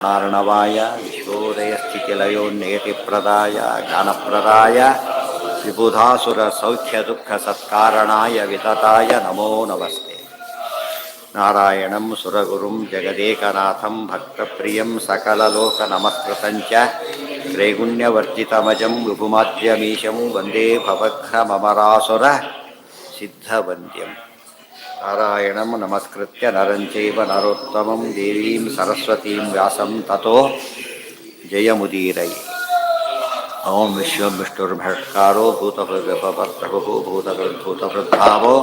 र्णवाय विश्वोदयस्थितिलयोन्नियतिप्रदाय ज्ञानप्रदाय विबुधासुरसौख्यदुःखसत्कारणाय वितताय नमो नमस्ते। नारायणं सुरगुरुं जगदेकनाथं भक्तप्रियं सकललोकनमस्कृतं च त्रैगुण्यवर्जितमजं विभुमाद्यमीशं वन्दे भवघ्नममरासुर सिद्धवन्द्यम्। नारायणं नमस्कृत्य नरं चैव नरोत्तमं देवीं सरस्वतीं व्यासं ततो जयमुदीरये। ओं विश्वं विष्णुर्भट्कारो भूतभव्यप्रभुः भूतभृद्भावो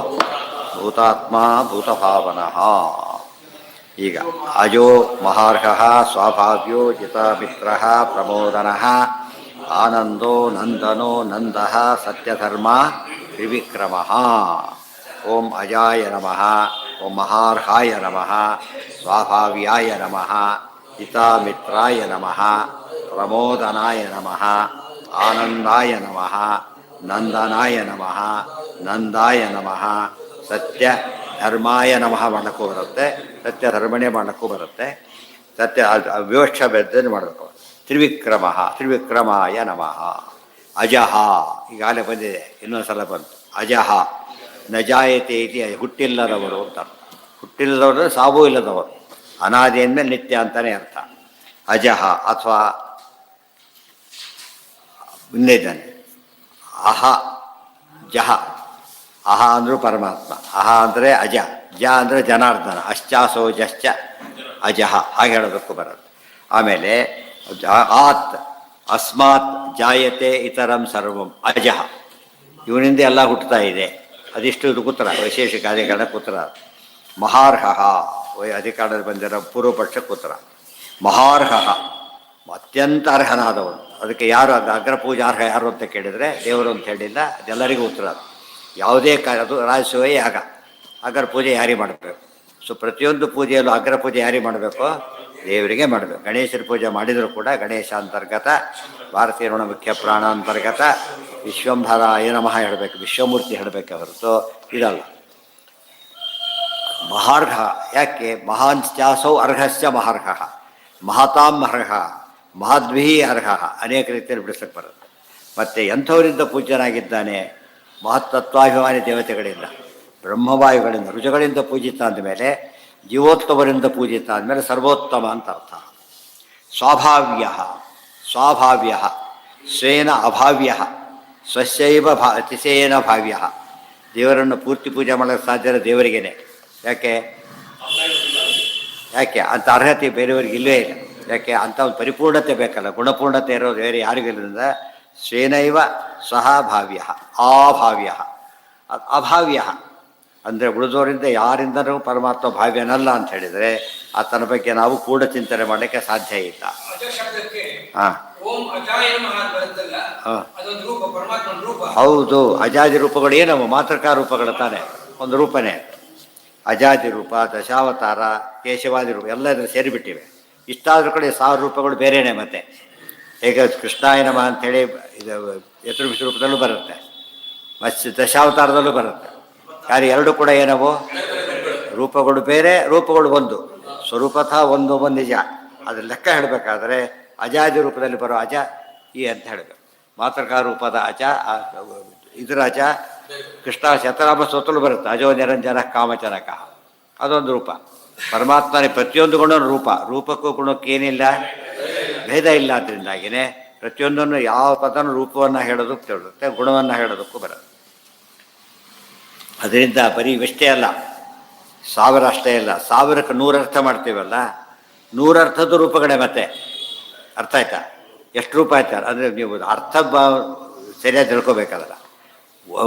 भूतात्मा भूतभावನಃ। ಈಗ ಅಜೋ ಮಹಾರ್ಹಃ ಸ್ವಾಭಾವ್ಯೋ ಜಿತಮಿತ್ರಃ ಪ್ರಮೋದನಃ ಆನಂದೋ ನಂದನೋ ನಂದಃ ಸತ್ಯಧರ್ಮ ತ್ರಿವಿಕ್ರಮಃ. ಓಂ ಅಜಾಯ ನಮಃ, ಓಂ ಮಹಾರ್ಹಾಯ ನಮಃ, ಸ್ವಾಭಾವ್ಯಾಯ ನಮಃ, ಹಿತಾಮಿತ್ರಾಯ ನಮಃ, ಪ್ರಮೋದನಾಯ ನಮಃ, ಆನಂದಾಯ ನಮಃ, ನಂದನಾಯ ನಮಃ, ನಂದಾಯ ನಮಃ, ಸತ್ಯ ಧರ್ಮಾಯ ನಮಃ ಮಾಡಕ್ಕೂ ಬರುತ್ತೆ, ಸತ್ಯ ಧರ್ಮಣೆ ಮಾಡಕ್ಕೂ ಬರುತ್ತೆ. ಸತ್ಯ ವಿವಕ್ಷ ಬೆದ್ದನ್ನು ಮಾಡಬೇಕು. ತ್ರಿವಿಕ್ರಮ ತ್ರಿವಿಕ್ರಮಾಯ ನಮಃ. ಅಜಃ ಈಗಾಗಲೇ ಬಂದಿದೆ, ಇನ್ನೊಂದು ಸಲ ಬಂತು. ಅಜಃ ನ ಜಾಯತೆ ಇತಿ ಹುಟ್ಟಿಲ್ಲದವರು ಅಂತ ಅರ್ಥ. ಹುಟ್ಟಿಲ್ಲದವರು ಸಾವೂ ಇಲ್ಲದವರು, ಅನಾದಿ ಅಂದಮೇಲೆ ನಿತ್ಯ ಅಂತಲೇ ಅರ್ಥ. ಅಜಃ ಅಥವಾ ಇನ್ನಿದ್ದಾನೆ ಅಹ ಜಹ. ಅಹ ಅಂದರೂ ಪರಮಾತ್ಮ, ಅಹ ಅಂದರೆ ಅಜ, ಜ ಅಂದರೆ ಜನಾರ್ದನ, ಅಶ್ಚಾಸೋ ಜಶ್ಚ ಅಜಃ ಹಾಗೆ ಹೇಳೋದಕ್ಕೂ ಬರೋದು. ಆಮೇಲೆ ಆತ್ ಅಸ್ಮಾತ್ ಜಾಯತೆ ಇತರಂ ಸರ್ವಂ ಅಜಃ, ಇವನಿಂದ ಎಲ್ಲ ಹುಟ್ಟುತ್ತಾ ಇದೆ. ಅದಿಷ್ಟು ಉತ್ತರ, ವಿಶೇಷ ಕಾರ್ಯಕಾರಣಕ್ಕೆ ಉತ್ತರ. ಮಹಾರ್ಹಃ ಅಧಿಕಾರದಲ್ಲಿ ಬಂದಿರೋ ಪೂರ್ವಪಕ್ಷಕ್ಕೆ ಉತ್ತರ. ಮಹಾರ್ಹಃ ಅತ್ಯಂತ ಅರ್ಹನಾದವನು. ಅದಕ್ಕೆ ಯಾರು ಅಗ್ರಪೂಜಾರ್ಹ ಯಾರು ಅಂತ ಕೇಳಿದರೆ ದೇವರು ಅಂತ ಹೇಳಿಲ್ಲ, ಅದೆಲ್ಲರಿಗೂ ಉತ್ತರ. ಯಾವುದೇ ಅದು ರಾಜಸೂಯ ಯಾಗ, ಅಗ್ರ ಪೂಜೆ ಯಾರಿಗೆ ಮಾಡಬೇಕು? ಸೊ ಪ್ರತಿಯೊಂದು ಪೂಜೆಯಲ್ಲೂ ಅಗ್ರ ಪೂಜೆ ಯಾರಿಗೆ ಮಾಡಬೇಕು? ದೇವರಿಗೆ ಮಾಡಬೇಕು. ಗಣೇಶನ ಪೂಜೆ ಮಾಡಿದರೂ ಕೂಡ ಗಣೇಶ ಅಂತರ್ಗತ, ಭಾರತೀಯ ಋಣ ಮುಖ್ಯ ಪ್ರಾಣ ಅಂತರ್ಗತ, ವಿಶ್ವಂಭರಾಯ ನಮಃ ಹೇಳಬೇಕು, ವಿಶ್ವಮೂರ್ತಿ ಹೇಳಬೇಕು ಹೊರತು ಇದಲ್ಲ. ಮಹಾರ್ಹ ಯಾಕೆ? ಮಹಾಂಶ್ಚಾಸೌ ಅರ್ಹಶ್ಚ ಮಹಾರ್ಹ, ಮಹತಾಂ ಅರ್ಹ, ಮಹದ್ಭಿ ಅರ್ಹ, ಅನೇಕ ರೀತಿಯಲ್ಲಿ ಬಿಡಿಸಕ್ಕೆ ಬರುತ್ತೆ. ಮತ್ತು ಎಂಥವರಿಂದ ಪೂಜ್ಯನಾಗಿದ್ದಾನೆ? ಮಹತ್ತತ್ವಾಭಿಮಾನಿ ದೇವತೆಗಳಿಂದ, ಬ್ರಹ್ಮವಾಯುಗಳಿಂದ, ರುಜುಗಳಿಂದ ಪೂಜಿತ ಅಂದಮೇಲೆ, ಜೀವೋತ್ತಮರಿಂದ ಪೂಜಿತ ಅಂದಮೇಲೆ ಸರ್ವೋತ್ತಮ ಅಂತ ಅರ್ಥ. ಸ್ವಾಭಾವ್ಯ ಸ್ವಾಭಾವ್ಯ ಸ್ವೇನ ಅಭಾವ್ಯ ಸ್ವಸ್ಯೈವ ಅತಿಶಯೇನ ಭಾವ್ಯ. ದೇವರನ್ನು ಪೂರ್ತಿ ಪೂಜೆ ಮಾಡೋಕ್ಕೆ ಸಾಧ್ಯ ದೇವರಿಗೇನೆ. ಯಾಕೆ ಯಾಕೆ ಅಂಥ ಅರ್ಹತೆ ಬೇರೆಯವರಿಗೆ ಇಲ್ಲವೇ ಇಲ್ಲ. ಯಾಕೆ ಅಂಥ ಒಂದು ಪರಿಪೂರ್ಣತೆ ಬೇಕಲ್ಲ, ಗುಣಪೂರ್ಣತೆ ಇರೋದು ಬೇರೆ ಯಾರಿಗಿಲ್ಲ. ಸ್ವೇನೈವ ಸಹ ಭಾವ್ಯ ಅಭಾವ್ಯ. ಅಭಾವ್ಯ ಅಂದರೆ ಉಳಿದವರಿಂದ ಯಾರಿಂದನೂ ಪರಮಾತ್ಮ ಭಾವ್ಯನಲ್ಲ ಅಂತ ಹೇಳಿದರೆ ಆತನ ಬಗ್ಗೆ ನಾವು ಕೂಡ ಚಿಂತನೆ ಮಾಡೋಕ್ಕೆ ಸಾಧ್ಯ ಇಲ್ಲ. ಹಾಂ ಹೌದು, ಅಜಾದಿ ರೂಪಗಳು ಏನವು? ಮಾತೃಕಾ ರೂಪಗಳು ತಾನೆ, ಒಂದು ರೂಪನೇ. ಅಜಾದಿ ರೂಪ, ದಶಾವತಾರ, ಕೇಶವಾದಿ ರೂಪ ಎಲ್ಲ ಇದ್ರೆ ಸೇರಿಬಿಟ್ಟಿವೆ. ಇಷ್ಟಾದರೂ ಕಡೆ 1000 ರೂಪಗಳು ಬೇರೆಯೇ. ಮತ್ತೆ ಹೇಗೆ ಕೃಷ್ಣಾಯ ನಮಃ ಅಂಥೇಳಿ ಇದು ಯತೃವಿಷ ರೂಪದಲ್ಲೂ ಬರುತ್ತೆ, ಮತ್ತು ದಶಾವತಾರದಲ್ಲೂ ಬರುತ್ತೆ. ಯಾರು ಎರಡು ಕೂಡ ಏನವು? ರೂಪಗಳು ಬೇರೆ, ರೂಪಗಳು ಒಂದು. ಸ್ವರೂಪತಃ ಒಂದು ನಿಜ. ಅದ್ರ ಲೆಕ್ಕ ಹೇಳಬೇಕಾದ್ರೆ ಅಜಾದಿ ರೂಪದಲ್ಲಿ ಬರೋ ಅಜ ಈ ಅಂತ ಹೇಳಬೇಕು. ಮಾತೃಕಾ ರೂಪದ ಅಜ, ಇದರ ಅಜ ಕೃಷ್ಣ ಶತನಾಮ ಸ್ತೋತ್ರಲು ಬರುತ್ತೆ. ಅಜೋ ನಿರಂಜನ ಕಾಮಚನಕ, ಅದೊಂದು ರೂಪ. ಪರಮಾತ್ಮನೇ ಪ್ರತಿಯೊಂದು ಗುಣ ರೂಪ, ರೂಪಕ್ಕೂ ಗುಣಕ್ಕೆ ಏನಿಲ್ಲ, ಭೇದ ಇಲ್ಲ. ಅದರಿಂದಾಗಿಯೇ ಪ್ರತಿಯೊಂದನ್ನು ಯಾವ ಪದನೂ ರೂಪವನ್ನು ಹೇಳೋದಕ್ಕೆ ತಿಳಿರುತ್ತೆ, ಗುಣವನ್ನು ಹೇಳೋದಕ್ಕೂ ಬರುತ್ತೆ. ಅದರಿಂದ ಬರೀ ಇಷ್ಟೇ ಅಲ್ಲ, 1000 ಅಷ್ಟೇ ಇಲ್ಲ, 1000ಕ್ಕೆ 100 ಅರ್ಥ ಮಾಡ್ತೀವಲ್ಲ, 100 ಅರ್ಥದ ರೂಪಗಳೇ. ಮತ್ತೆ ಅರ್ಥ ಆಯ್ತಾ? ಎಷ್ಟು ರೂಪ ಆಯ್ತಾರೆ ಅಂದರೆ ನೀವು ಅರ್ಥ ಸರಿಯಾಗಿ ತಿಳ್ಕೊಬೇಕಲ್ಲ.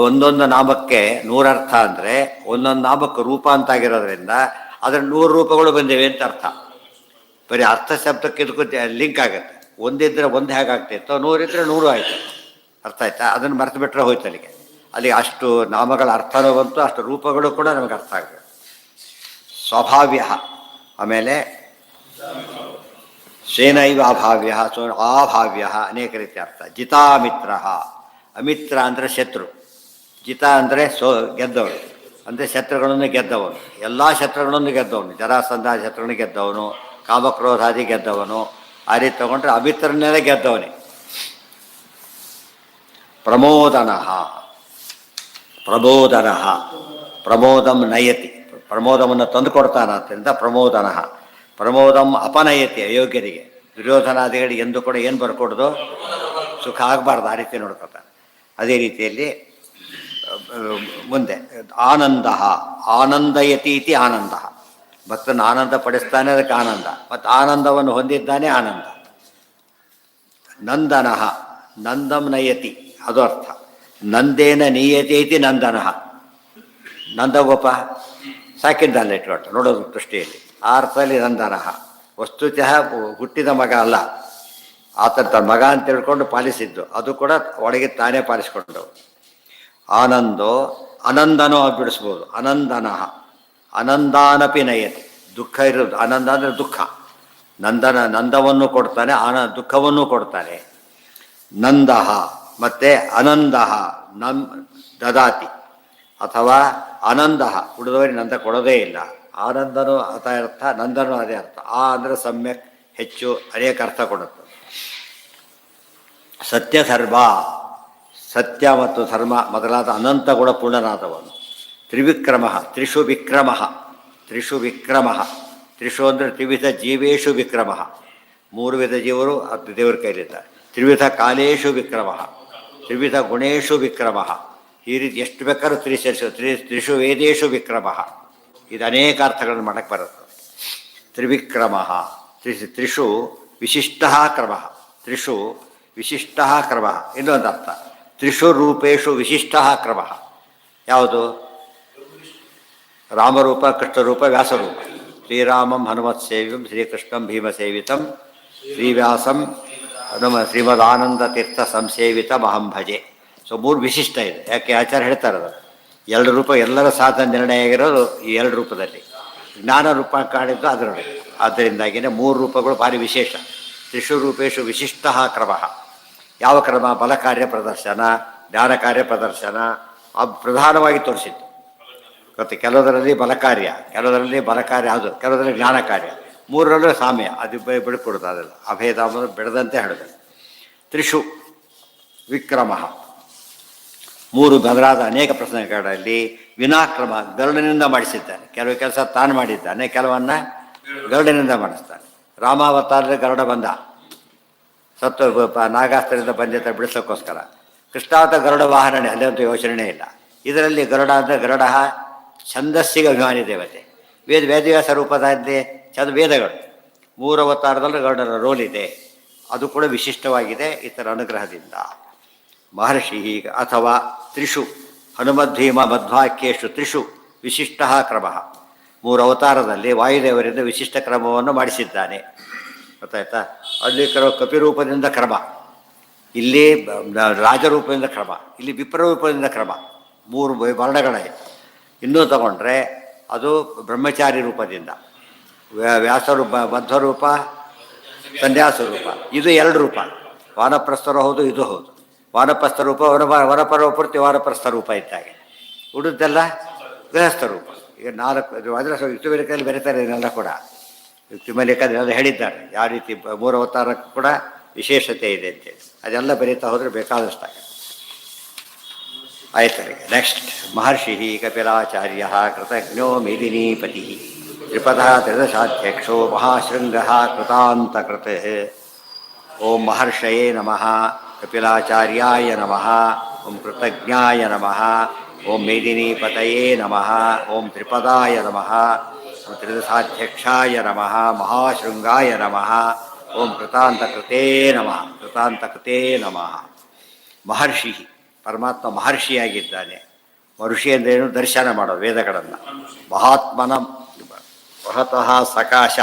ಒಂದೊಂದು ನಾಮಕ್ಕೆ 100 ಅರ್ಥ ಅಂದರೆ ಒಂದೊಂದು ನಾಮಕ್ಕೆ ರೂಪ ಅಂತಾಗಿರೋದ್ರಿಂದ ಅದರ 100 ರೂಪಗಳು ಬಂದಿವೆ ಅಂತ ಅರ್ಥ. ಬರೀ ಅರ್ಥ ಶಬ್ದಕ್ಕೆ ಇದಕ್ಕೂ ಲಿಂಕ್ ಆಗುತ್ತೆ. ಒಂದಿದ್ರೆ ಒಂದು ಹೇಗಾಗ್ತಿತ್ತೋ 100 ಇದ್ದರೆ 100 ಆಯಿತು. ಅರ್ಥ ಆಯ್ತಾ? ಅದನ್ನು ಮರೆತು ಬಿಟ್ಟರೆ ಹೋಯ್ತು ಅಲ್ಲಿಗೆ. ಅಲ್ಲಿ ಅಷ್ಟು ನಾಮಗಳ ಅರ್ಥನೂ ಬಂತು, ಅಷ್ಟು ರೂಪಗಳು ಕೂಡ ನಮಗೆ ಅರ್ಥ ಆಗಬೇಕು. ಸ್ವಭಾವ್ಯ ಆಮೇಲೆ ಸ್ವೇನೈವ ಅಭಾವ್ಯ, ಅಭಾವ್ಯ ಅನೇಕ ರೀತಿ ಅರ್ಥ. ಜಿತಾಮಿತ್ರ, ಅಮಿತ್ರ ಅಂದರೆ ಶತ್ರು, ಜಿತ ಅಂದರೆ ಗೆದ್ದವಳು ಅಂದರೆ ಶತ್ರುಗಳನ್ನು ಗೆದ್ದವನು, ಎಲ್ಲ ಶತ್ರುಗಳನ್ನು ಗೆದ್ದವನು. ಜರಾಸಂಧ ಶತ್ರುಗಳನ್ನು ಗೆದ್ದವನು, ಕಾಮಕ್ರೋಧಾದಿ ಗೆದ್ದವನು. ಆ ರೀತಿ ತಗೊಂಡ್ರೆ ಅಮಿತ್ರನ್ನೆಲ್ಲ ಗೆದ್ದವನೇ. ಪ್ರಮೋದನ ಪ್ರಬೋದನ ಪ್ರಮೋದಂ ನಯತಿ, ಪ್ರಮೋದವನ್ನು ತಂದು ಕೊಡ್ತಾನಾದ್ದರಿಂದ ಪ್ರಮೋದನ. ಪ್ರಮೋದಂ ಅಪನಯತಿ ಅಯೋಗ್ಯರಿಗೆ, ದುರ್ಯೋಧನಾದಿಗಳಿಗೆ ಎಂದು ಕೂಡ ಏನು ಬರ್ಕೊಡೋದು, ಸುಖ ಆಗಬಾರ್ದು, ಆ ರೀತಿ ನೋಡ್ಕೊತಾನೆ. ಅದೇ ರೀತಿಯಲ್ಲಿ ಮುಂದೆ ಆನಂದ, ಆನಂದಯತಿ ಇತಿ ಆನಂದ, ಭಕ್ತನ ಆನಂದ ಪಡಿಸ್ತಾನೆ, ಅದಕ್ಕೆ ಆನಂದ. ಮತ್ತು ಆನಂದವನ್ನು ಹೊಂದಿದ್ದಾನೆ ಆನಂದ. ನಂದನಃ ನಂದಂ ನಯತಿ, ಅದು ಅರ್ಥ. ನಂದೇನ ನೀಯತೆ ಇತಿ ನಂದನಃ, ನಂದಗೋಪ ಸಾಕಿದ್ದಲ್ಲ ಇಟ್ಕೊಟ್ಟು ನೋಡೋದು ದೃಷ್ಟಿಯಲ್ಲಿ, ಆ ಅರ್ಥದಲ್ಲಿ ನಂದನಃ. ವಸ್ತುತಃ ಹುಟ್ಟಿದ ಮಗ ಅಲ್ಲ, ಆತ ತನ್ನ ಮಗ ಅಂತ ತಿಳ್ಕೊಂಡು ಪಾಲಿಸಿದ್ದು, ಅದು ಕೂಡ ಒಳಗೆ ತಾನೇ ಪಾಲಿಸ್ಕೊಂಡು. ಆನಂದೋ ಅನಂದನೋ ಬಿಡಿಸ್ಬೋದು. ಅನಂದನಃ ಅನಂದಾನಪಿ ನಯತಿ, ದುಃಖ ಇರೋದು ಆನಂದ ಅಂದರೆ ದುಃಖ. ನಂದವನ್ನು ಕೊಡ್ತಾನೆ, ದುಃಖವನ್ನು ಕೊಡ್ತಾನೆ. ನಂದಃ ಮತ್ತು ಅನಂದಃ ನಮ್ ದದಾತಿ, ಅಥವಾ ಆನಂದ ಉಳಿದವರಿಗೆ ನಂದ ಕೊಡೋದೇ ಇಲ್ಲ. ಆನಂದನೂ ಅದ ಅರ್ಥ, ನಂದನೂ ಅದೇ ಅರ್ಥ. ಆ ಅಂದರೆ ಸಮ್ಯಕ್, ಹೆಚ್ಚು, ಅನೇಕ ಅರ್ಥ ಕೊಡುತ್ತೆ. ಸತ್ಯಧರ್ಮ, ಸತ್ಯ ಮತ್ತು ಧರ್ಮ ಮೊದಲಾದ ಅನಂತ ಗುಣ ಪೂರ್ಣನಾದವನು. ತ್ರಿವಿಕ್ರಮ, ತ್ರಿಷು ವಿಕ್ರಮ, ತ್ರಿಷು ವಿಕ್ರಮ, ತ್ರಿಷು ಅಂದರೆ ತ್ರಿವಿಧ ಜೀವೇಶು ವಿಕ್ರಮ, ಮೂರು ವಿಧ ಜೀವರು ಅದು ದೇವರ ಕೈಲಿದ್ದಾರೆ. ತ್ರಿವಿಧ ಕಾಲೇಶು ವಿಕ್ರಮ, ತ್ರಿವಿಧ ಗುಣೇಶು ವಿಕ್ರಮ, ಈ ರೀತಿ ಎಷ್ಟು ಬೇಕಾದ್ರೂ ತ್ರಿಷು ವೇದೇಶು ವಿಕ್ರಮ. ಇದು ಅನೇಕ ಅರ್ಥಗಳನ್ನು ಮಾಡಕ್ಕೆ ಬರುತ್ತೆ. ತ್ರಿವಿಕ್ರಮ, ತ್ರಿಷು ವಿಶಿಷ್ಟ ಕ್ರಮ, ತ್ರಿಷು ವಿಶಿಷ್ಟ ಕ್ರಮ. ಇನ್ನೊಂದು ಅರ್ಥ, ತ್ರಿಷು ರೂಪೇಶು ವಿಶಿಷ್ಟ ಕ್ರಮ. ಯಾವುದು? ರಾಮರೂಪ, ಕೃಷ್ಣರೂಪ, ವ್ಯಾಸರೂಪ. ಶ್ರೀರಾಮಂ ಹನುಮತ್ ಸೇವ್ಯಂ, ಶ್ರೀಕೃಷ್ಣಂ ಭೀಮಸೇವಿತಂ, ಶ್ರೀವ್ಯಾಸಂ ಶ್ರೀಮದಾನಂದ ತೀರ್ಥ ಸಂಸೇವಿತಂ ಅಹಂ ಭಜೆ. ಸೊ ಮೂರು ವಿಶಿಷ್ಟ ಇದೆ. ಯಾಕೆ ಆಚಾರ್ಯ ಹೇಳ್ತಾರೆ, ಅದು ಎರಡು ರೂಪ, ಎಲ್ಲರ ಸಾಧನ ನಿರ್ಣಯ ಆಗಿರೋದು ಈ ಎರಡು ರೂಪದಲ್ಲಿ. ಜ್ಞಾನ ರೂಪ ಕಾಣಿದ್ದು ಅದರಲ್ಲಿ. ಆದ್ದರಿಂದಾಗಿಯೇ ಮೂರು ರೂಪಗಳು ಭಾರಿ ವಿಶೇಷ. ತ್ರಿಷು ರೂಪೇಶು ವಿಶಿಷ್ಟ ಕ್ರಮ. ಯಾವ ಕ್ರಮ? ಬಲ ಕಾರ್ಯ ಪ್ರದರ್ಶನ, ಜ್ಞಾನ ಕಾರ್ಯ ಪ್ರದರ್ಶನ, ಅದು ಪ್ರಧಾನವಾಗಿ ತೋರಿಸಿದ್ದು. ಮತ್ತು ಕೆಲವದರಲ್ಲಿ ಬಲ ಕಾರ್ಯ, ಕೆಲವದರಲ್ಲಿ ಬಲ ಕಾರ್ಯ ಅದು, ಕೆಲವದರಲ್ಲಿ ಜ್ಞಾನ ಕಾರ್ಯ. ಮೂರರಲ್ಲೂ ಸಾಮ್ಯ, ಅದು ಬಿಡ್ಕೊಡೋದು, ಅದೆಲ್ಲ ಅಭೇದ ಬೆಳೆದಂತೆ ಹೇಳಿದೆ. ತ್ರಿಷು ವಿಕ್ರಮ, ಮೂರು ಬದಲಾದ ಅನೇಕ ಪ್ರಸಂಗಗಳಲ್ಲಿ ವಿನಾಕ್ರಮ, ಗರುಡನಿಂದ ಮಾಡಿಸಿದ್ದಾನೆ. ಕೆಲವು ಕೆಲಸ ತಾನು ಮಾಡಿದ್ದಾನೆ, ಕೆಲವನ್ನ ಗರುಡನಿಂದ ಮಾಡಿಸ್ತಾನೆ. ರಾಮಾವತಾರದ ಗರುಡ ಬಂದ, ಸತ್ತು ನಾಗಾಸ್ತ್ರದಿಂದ ಬಂದಿದ್ದ ಬಿಡಿಸೋಕ್ಕೋಸ್ಕರ. ಕೃಷ್ಣಾವತ ಗರುಡ ವಾಹನನೇ, ಅಲ್ಲಂತೂ ಯೋಚನೆ ಇಲ್ಲ. ಇದರಲ್ಲಿ ಗರುಡ ಅಂದರೆ ಗರುಡ ಛಂದಸ್ಸಿಗೆ ಅಭಿಮಾನಿ ದೇವತೆ. ವೇದವ್ಯಾಸ ರೂಪದಲ್ಲಿ ವೇದಗಳು. ಮೂರು ಅವತಾರದಲ್ಲಿ ಗರುಡರ ರೋಲ್ ಇದೆ, ಅದು ಕೂಡ ವಿಶಿಷ್ಟವಾಗಿದೆ ಇತರ ಅನುಗ್ರಹದಿಂದ. ಮಹರ್ಷಿ ಅಥವಾ ತ್ರಿಷು ಹನುಮದ್ಭೀಮ ಮಧ್ವಾಕ್ಯೇಶು ತ್ರಿಷು ವಿಶಿಷ್ಟ ಕ್ರಮ. ಮೂರು ಅವತಾರದಲ್ಲಿ ವಾಯುದೇವರಿಂದ ವಿಶಿಷ್ಟ ಕ್ರಮವನ್ನು ಮಾಡಿಸಿದ್ದಾನೆ. ಗೊತ್ತಾಯ್ತಾ? ಅಲ್ಲಿ ಕಪಿರೂಪದಿಂದ ಕ್ರಮ, ಇಲ್ಲಿ ರಾಜರೂಪದಿಂದ ಕ್ರಮ, ಇಲ್ಲಿ ವಿಪ್ರರೂಪದಿಂದ ಕ್ರಮ. ಮೂರು ವರ್ಣಗಳಾಯಿತು. ಇನ್ನೂ ತಗೊಂಡ್ರೆ ಅದು ಬ್ರಹ್ಮಚಾರಿ ರೂಪದಿಂದ, ವ್ಯಾಸರೂಪ ಮಧ್ವರೂಪ, ಸನ್ಯಾಸ ರೂಪ. ಇದು ಎರಡು ರೂಪ, ವಾನಪ್ರಸ್ಥರು ಹೌದು, ಇದು ಹೌದು. ವಾನಪ್ರಸ್ಥ ರೂಪ ವನಪರ್ವ ಪೂರ್ತಿ ವಾನಪ್ರಸ್ಥ ರೂಪ ಇದ್ದಾಗೆ, ಉಳಿದೆಲ್ಲ ಗೃಹಸ್ಥ ರೂಪ. ಈಗ 4 ಅದರ ಯುಕ್ತಿಮಲಿಕಲ್ಲಿ ಬರೀತಾರೆ ಇದನ್ನೆಲ್ಲ ಕೂಡ. ಯುಕ್ತಿಮಲಿಕಲ್ಲಿ ಹೇಳಿದ್ದಾರೆ ಯಾವ ರೀತಿ ಮೂರು ಅವತಾರಕ್ಕೂ ಕೂಡ ವಿಶೇಷತೆ ಇದೆ ಅಂತೇಳಿ. ಅದೆಲ್ಲ ಬರೀತಾ ಹೋದರೆ ಬೇಕಾದಷ್ಟಾಗ ಆಯ್ತರಿಗೆ. ನೆಕ್ಸ್ಟ್ ಮಹರ್ಷಿ ಕಪಿಲಾಚಾರ್ಯ ಕೃತಜ್ಞೋ ಮೇದಿನೀಪತಿ ತ್ರಿಪದ ತ್ರಿದಶಾಧ್ಯಕ್ಷೋ ಮಹಾಶೃಂಗ ಕೃತಾಂತಕೃತ್. ಓಂ ಮಹರ್ಷಯೇ ನಮಃ, ಕಪಿಲಾಚಾರ್ಯಾಯ ನಮಃ, ಓಂ ಕೃತಜ್ಞಾಯ ನಮಃ, ಓಂ ಮೇದಿನೀಪತಯೇ ನಮಃ, ಓಂ ತ್ರಿಪದಾಯ ನಮಃ, ಓಂ ತ್ರಿದಶಾಧ್ಯಕ್ಷಾಯ ನಮಃ, ಮಹಾಶೃಂಗಾಯ ನಮಃ, ಓಂ ಕೃತಾಂತಕೃತೇ ನಮಃ, ಕೃತಾಂತಕೃತೇ ನಮಃ. ಮಹರ್ಷಿ, ಪರಮಾತ್ಮ ಮಹರ್ಷಿಯಾಗಿದ್ದಾನೆ. ಋಷಿ ಅಂದ್ರೇನು? ದರ್ಶನ ಮಾಡೋದು ವೇದಗಳನ್ನು. ಮಹಾತ್ಮನ ಮಹತಃ ಸಕಾಶ,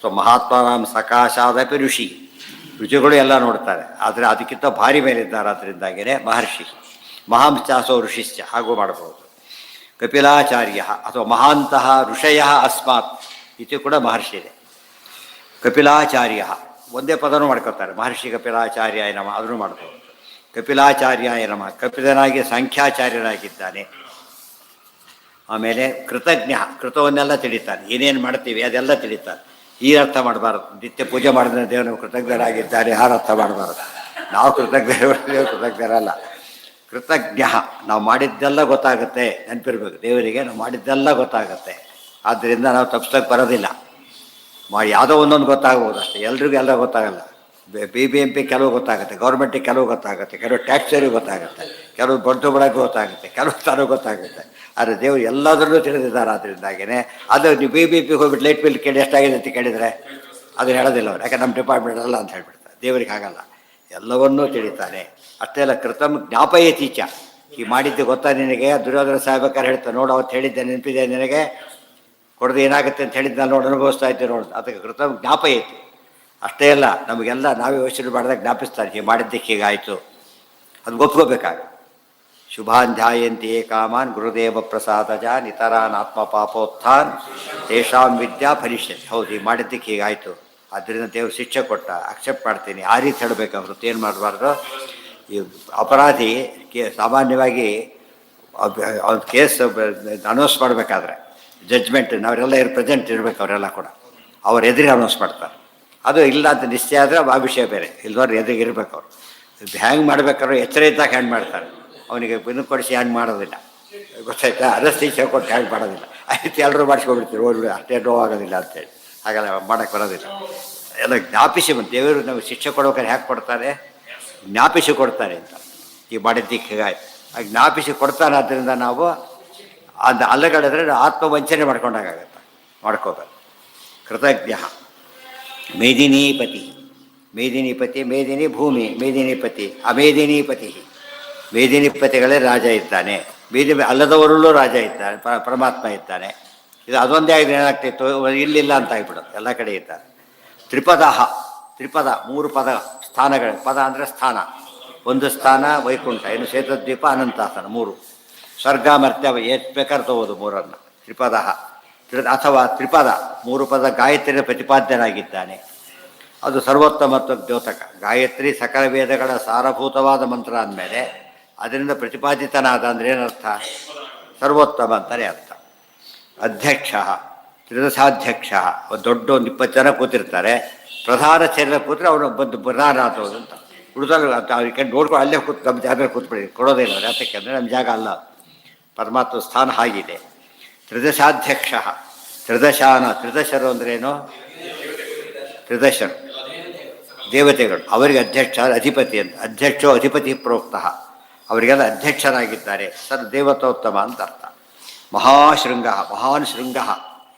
ಸೊ ಮಹಾತ್ಮನಾಂ ಸಕಾಶಾದಪಿ ಋಷಿ. ರುಚಿಗಳು ಎಲ್ಲ ನೋಡ್ತಾರೆ, ಆದರೆ ಅದಕ್ಕಿಂತ ಭಾರಿ ಮೇಲಿದ್ದಾರೆ. ಅದರಿಂದಾಗಿಯೇ ಮಹರ್ಷಿ. ಮಹಾಂಚಾಸೋ ಋಷಿಶ್ಚ, ಹಾಗೂ ಮಾಡಬಹುದು. ಕಪಿಲಾಚಾರ್ಯ ಅಥವಾ ಮಹಾಂತಹ ಋಷಯ ಅಸ್ಮಾತ್, ಇದು ಕೂಡ ಮಹರ್ಷಿ ಇದೆ. ಕಪಿಲಾಚಾರ್ಯ ಒಂದೇ ಪದನೂ ಮಾಡ್ಕೊತಾರೆ. ಮಹರ್ಷಿ ಕಪಿಲಾಚಾರ್ಯಾಯ ನಮ, ಅದನ್ನು ಮಾಡ್ಬೋದು. ಕಪಿಲಾಚಾರ್ಯಾಯ ನಮ, ಕಪಿಲನಾಗಿ ಸಂಖ್ಯಾಚಾರ್ಯನಾಗಿದ್ದಾನೆ. ಆಮೇಲೆ ಕೃತಜ್ಞ, ಕೃತವನ್ನೆಲ್ಲ ತಿಳಿತಾನೆ. ಏನೇನು ಮಾಡ್ತೀವಿ ಅದೆಲ್ಲ ತಿಳಿತಾನೆ. ಈ ಅರ್ಥ ಮಾಡಬಾರ್ದು. ನಿತ್ಯ ಪೂಜೆ ಮಾಡಿದ್ರೆ ದೇವರು ಕೃತಜ್ಞರಾಗಿದ್ದಾರೆ, ಯಾರು ಅರ್ಥ ಮಾಡಬಾರ್ದು. ನಾವು ಕೃತಜ್ಞರಲ್ಲ. ಕೃತಜ್ಞ, ನಾವು ಮಾಡಿದ್ದೆಲ್ಲ ಗೊತ್ತಾಗುತ್ತೆ. ನೆನಪಿರ್ಬೇಕು, ದೇವರಿಗೆ ನಾವು ಮಾಡಿದ್ದೆಲ್ಲ ಗೊತ್ತಾಗುತ್ತೆ. ಆದ್ದರಿಂದ ನಾವು ತಪ್ಪಿಸೋಕ್ಕೆ ಬರೋದಿಲ್ಲ. ಯಾವುದೋ ಒಂದೊಂದು ಗೊತ್ತಾಗ್ಬೋದು ಅಷ್ಟೇ, ಎಲ್ರಿಗೂ ಎಲ್ಲ ಗೊತ್ತಾಗಲ್ಲ. BBMP ಕೆಲವು ಗೊತ್ತಾಗುತ್ತೆ, ಗೌರ್ಮೆಂಟಿಗೆ ಕೆಲವು ಗೊತ್ತಾಗುತ್ತೆ, ಕೆಲವು ಟ್ಯಾಕ್ಸರಿಗೆ ಗೊತ್ತಾಗುತ್ತೆ, ಕೆಲವು ಬಡ್ಡು ಬಡಕ್ಕೆ ಗೊತ್ತಾಗುತ್ತೆ, ಕೆಲವು ತಾನು ಗೊತ್ತಾಗುತ್ತೆ. ಆದರೆ ದೇವರು ಎಲ್ಲದರಲ್ಲೂ ತಿಳಿದಿದ್ದಾರೆ. ಅದರಿಂದಾಗಿಯೇ ಅದು ನೀವು BBMPಗೆ ಹೋಗ್ಬಿಟ್ಟು ಲೈಟ್ ಬಿಲ್ ಕೇಳಿ ಎಷ್ಟಾಗಿದೆ ಅಂತ ಕೇಳಿದರೆ ಅದನ್ನು ಹೇಳೋದಿಲ್ಲ ಅವ್ರು, ಯಾಕೆ ನಮ್ಮ ಡಿಪಾರ್ಟ್ಮೆಂಟ್ ಅಲ್ಲ ಅಂತ ಹೇಳ್ಬಿಡ್ತಾರೆ. ದೇವರಿಗೆ ಹಾಗಲ್ಲ, ಎಲ್ಲವನ್ನೂ ತಿಳಿತಾನೆ. ಅಷ್ಟೇ ಅಲ್ಲ, ಕೃತಮ್ ಜ್ಞಾಪಯತೀಚ, ಈ ಮಾಡಿದ್ದು ಗೊತ್ತಾ ನಿನಗೆ? ದುರ್ಯೋಧನ ಸಾಹೇಬಕಾರ ಹೇಳ್ತಾರೆ, ನೋಡು ಅವತ್ತು ಹೇಳಿದ್ದೆ ನೆನಪಿದೆ ನಿನಗೆ, ಕೊಡದೆ ಏನಾಗುತ್ತೆ ಅಂತ ಹೇಳಿದ್ದು ನಾನು ನೋಡಿ ಅನುಭವಿಸ್ತಾ ಇದ್ದೆ ನೋಡು. ಅದಕ್ಕೆ ಕೃತಮ್ ಜ್ಞಾಪಯತಿ. ಅಷ್ಟೇ ಅಲ್ಲ, ನಮಗೆಲ್ಲ ನಾವೇ ಯೋಚನೆ ಮಾಡಿದಾಗ ಜ್ಞಾಪಿಸ್ತಾರೆ, ಹೀಗೆ ಮಾಡಿದ್ದಕ್ಕೆ ಹೀಗಾಯಿತು, ಅದು ಒಪ್ಕೋಬೇಕಾಗ. ಶುಭಾಂಧ್ಯಾಯಂತಿ ಕಾಮಾನ್ ಗುರುದೇವ ಪ್ರಸಾದಜ ನಿತರಾನ್ ಆತ್ಮ ಪಾಪೋತ್ಥಾನ್ ತೇಷಾಂ ವಿದ್ಯಾ ಭವಿಷ್ಯತಿ. ಹೌದು, ಈ ಮಾಡಿದ್ದಕ್ಕೆ ಹೀಗಾಯಿತು, ಆದ್ದರಿಂದ ದೇವರು ಶಿಕ್ಷೆ ಕೊಟ್ಟ, ಅಕ್ಸೆಪ್ಟ್ ಮಾಡ್ತೀನಿ, ಆ ರೀತಿ ಹೇಳಬೇಕು. ಹೊರತು ಏನು ಮಾಡಬಾರ್ದು. ಈ ಅಪರಾಧಿ ಸಾಮಾನ್ಯವಾಗಿ ಅವ್ನ ಕೇಸ್ ಅನೌನ್ಸ್ ಮಾಡಬೇಕಾದ್ರೆ ಜಡ್ಜ್ಮೆಂಟ್ ನಾವರೆಲ್ಲ ಪ್ರೆಸೆಂಟ್ ಇರಬೇಕು, ಅವರೆಲ್ಲ ಕೂಡ ಅವ್ರ ಎದುರಿಗೆ ಅನೌನ್ಸ್ ಮಾಡ್ತಾರೆ. ಅದು ಇಲ್ಲ ಅಂತ ನಿಶ್ಚಯ ಆದರೆ ಆ ವಿಷಯ ಬೇರೆ, ಇಲ್ದವ್ರು ಎದುರಿಗೆ ಇರಬೇಕು. ಅವರು ಹ್ಯಾಂಗ್ ಮಾಡ್ಬೇಕಾದ್ರೆ ಎಚ್ಚರ ಇದ್ದಾಗ ಹ್ಯಾಂಗ್ ಮಾಡ್ತಾರೆ, ಅವನಿಗೆ ಬಿನ್ನು ಕೊಡಿಸಿ ಹ್ಯಾಂಗ್ ಮಾಡೋದಿಲ್ಲ, ಗೊತ್ತಾಯ್ತಾ? ಅನಸ್ತೇಷಿಯಾ ಕೊಟ್ಟು ಹ್ಯಾಂಗ್ ಮಾಡೋದಿಲ್ಲ. ಆಯ್ತು ಎಲ್ಲರೂ ಮಾಡಿಸ್ಕೊಬಿಡ್ತೀವಿ, ಓಡ್ಬಿಡಿ, ಅಷ್ಟೇ ನೋವಾಗೋದಿಲ್ಲ ಅಂತೇಳಿ. ಹಾಗೆಲ್ಲ ಮಾಡೋಕ್ಕೆ ಬರೋದಿಲ್ಲ. ಎಲ್ಲ ಜ್ಞಾಪಿಸಿ ದೇವರು ನಾವು ಶಿಕ್ಷೆ ಕೊಡ್ಬೇಕಾದ್ರೆ ಹ್ಯಾಕೆ ಕೊಡ್ತಾರೆ? ಜ್ಞಾಪಿಸಿ ಕೊಡ್ತಾರೆ ಅಂತ. ಈ ಮಾಡಿದ್ದಕ್ಕೆ ಹೀಗಾಯ್ತು, ಆ ಜ್ಞಾಪಿಸಿ ಕೊಡ್ತಾನೆ. ಆದ್ದರಿಂದ ನಾವು ಅದು ಅಲ್ಲಗಡಿದ್ರೆ ಆತ್ಮವಂಚನೆ ಮಾಡ್ಕೊಂಡಾಗತ್ತೆ, ಮಾಡ್ಕೋಬೇಕು. ಕೃತಜ್ಞ ಮೇದಿನೀಪತಿ, ಮೇದಿನಿಪತಿ, ಮೇದಿನಿ ಭೂಮಿ, ಮೇದಿನಿಪತಿ, ಅಮೇದಿನಿಪತಿ. ಮೇದಿನಿಪತಿಗಳೇ ರಾಜ ಇದ್ದಾನೆ, ಅಲ್ಲದವರಲ್ಲೂ ರಾಜ ಇದ್ದಾನೆ, ಪರಮಾತ್ಮ ಇದ್ದಾನೆ. ಇದು ಅದೊಂದೇ ಆಗಿದ್ರೆ ಏನಾಗ್ತಿತ್ತು, ಇಲ್ಲಿಲ್ಲ ಅಂತ ಆಗಿಬಿಡೋದು, ಎಲ್ಲ ಕಡೆ ಇದ್ದಾರೆ. ತ್ರಿಪದಃ, ತ್ರಿಪದ, 3 ಪದ ಸ್ಥಾನಗಳು. ಪದ ಅಂದರೆ ಸ್ಥಾನ, ಒಂದು ಸ್ಥಾನ ವೈಕುಂಠ, ಇನ್ನು ಶ್ವೇತದ್ವೀಪ, ಅನಂತಾಸನ, 3 ಸ್ವರ್ಗ ಮರ್ತ್ಯ ಎಷ್ಟು ಬೇಕಾದ್ರೆ ತಗೋದು 3 ತ್ರಿಪದ ಅಥವಾ ತ್ರಿಪದ 3 ಪದ ಗಾಯತ್ರಿಯ ಪ್ರತಿಪಾದ್ಯನಾಗಿದ್ದಾನೆ. ಅದು ಸರ್ವೋತ್ತಮತ್ವ ದ್ಯೋತಕ. ಗಾಯತ್ರಿ ಸಕಲ ವೇದಗಳ ಸಾರಭೂತವಾದ ಮಂತ್ರ ಅಂದಮೇಲೆ ಅದರಿಂದ ಪ್ರತಿಪಾದಿತನಾದ ಅಂದರೆ ಏನರ್ಥ? ಸರ್ವೋತ್ತಮ ಅಂತಲೇ ಅರ್ಥ. ಅಧ್ಯಕ್ಷ, ತ್ರಿದಶಾಧ್ಯಕ್ಷ, ದೊಡ್ಡ 20 ಜನ ಕೂತಿರ್ತಾರೆ, ಪ್ರಧಾನ ಶರೀರ ಕೂತ್ರೆ ಅವನು ಬಂದು ಪ್ರಧಾನ ಆತೋದು ಅಂತ. ಉಳಿದಲ್ಲ ಅವ್ರಿಗೆ ನೋಡ್ಕೊಂಡು ಅಲ್ಲೇ ನಮ್ಮ ಜಾಗ ಕೂತ್ಬಿಡಿ, ಕೊಡೋದಿಲ್ಲ ಅವ್ರು. ಯಾತಕ್ಕೆ ಅಂದರೆ ನಮ್ಮ ಜಾಗ ಅಲ್ಲ, ಪರಮಾತ್ಮ ಸ್ಥಾನ ಹಾಗಿದೆ. ತ್ರಿದಶಾಧ್ಯಕ್ಷ, ತ್ರಿದಶರು ಅಂದ್ರೇನು? ತ್ರಿದಶರು ದೇವತೆಗಳು, ಅವರಿಗೆ ಅಧ್ಯಕ್ಷ, ಅಧಿಪತಿ ಅಂತ. ಅಧ್ಯಕ್ಷೋ ಅಧಿಪತಿ ಪ್ರೋಕ್ತ, ಅವರಿಗೆಲ್ಲ ಅಧ್ಯಕ್ಷರಾಗಿದ್ದಾರೆ. ದೇವತೋತ್ತಮ ಅಂತ ಅರ್ಥ. ಮಹಾಶೃಂಗ, ಮಹಾನ್ ಶೃಂಗ.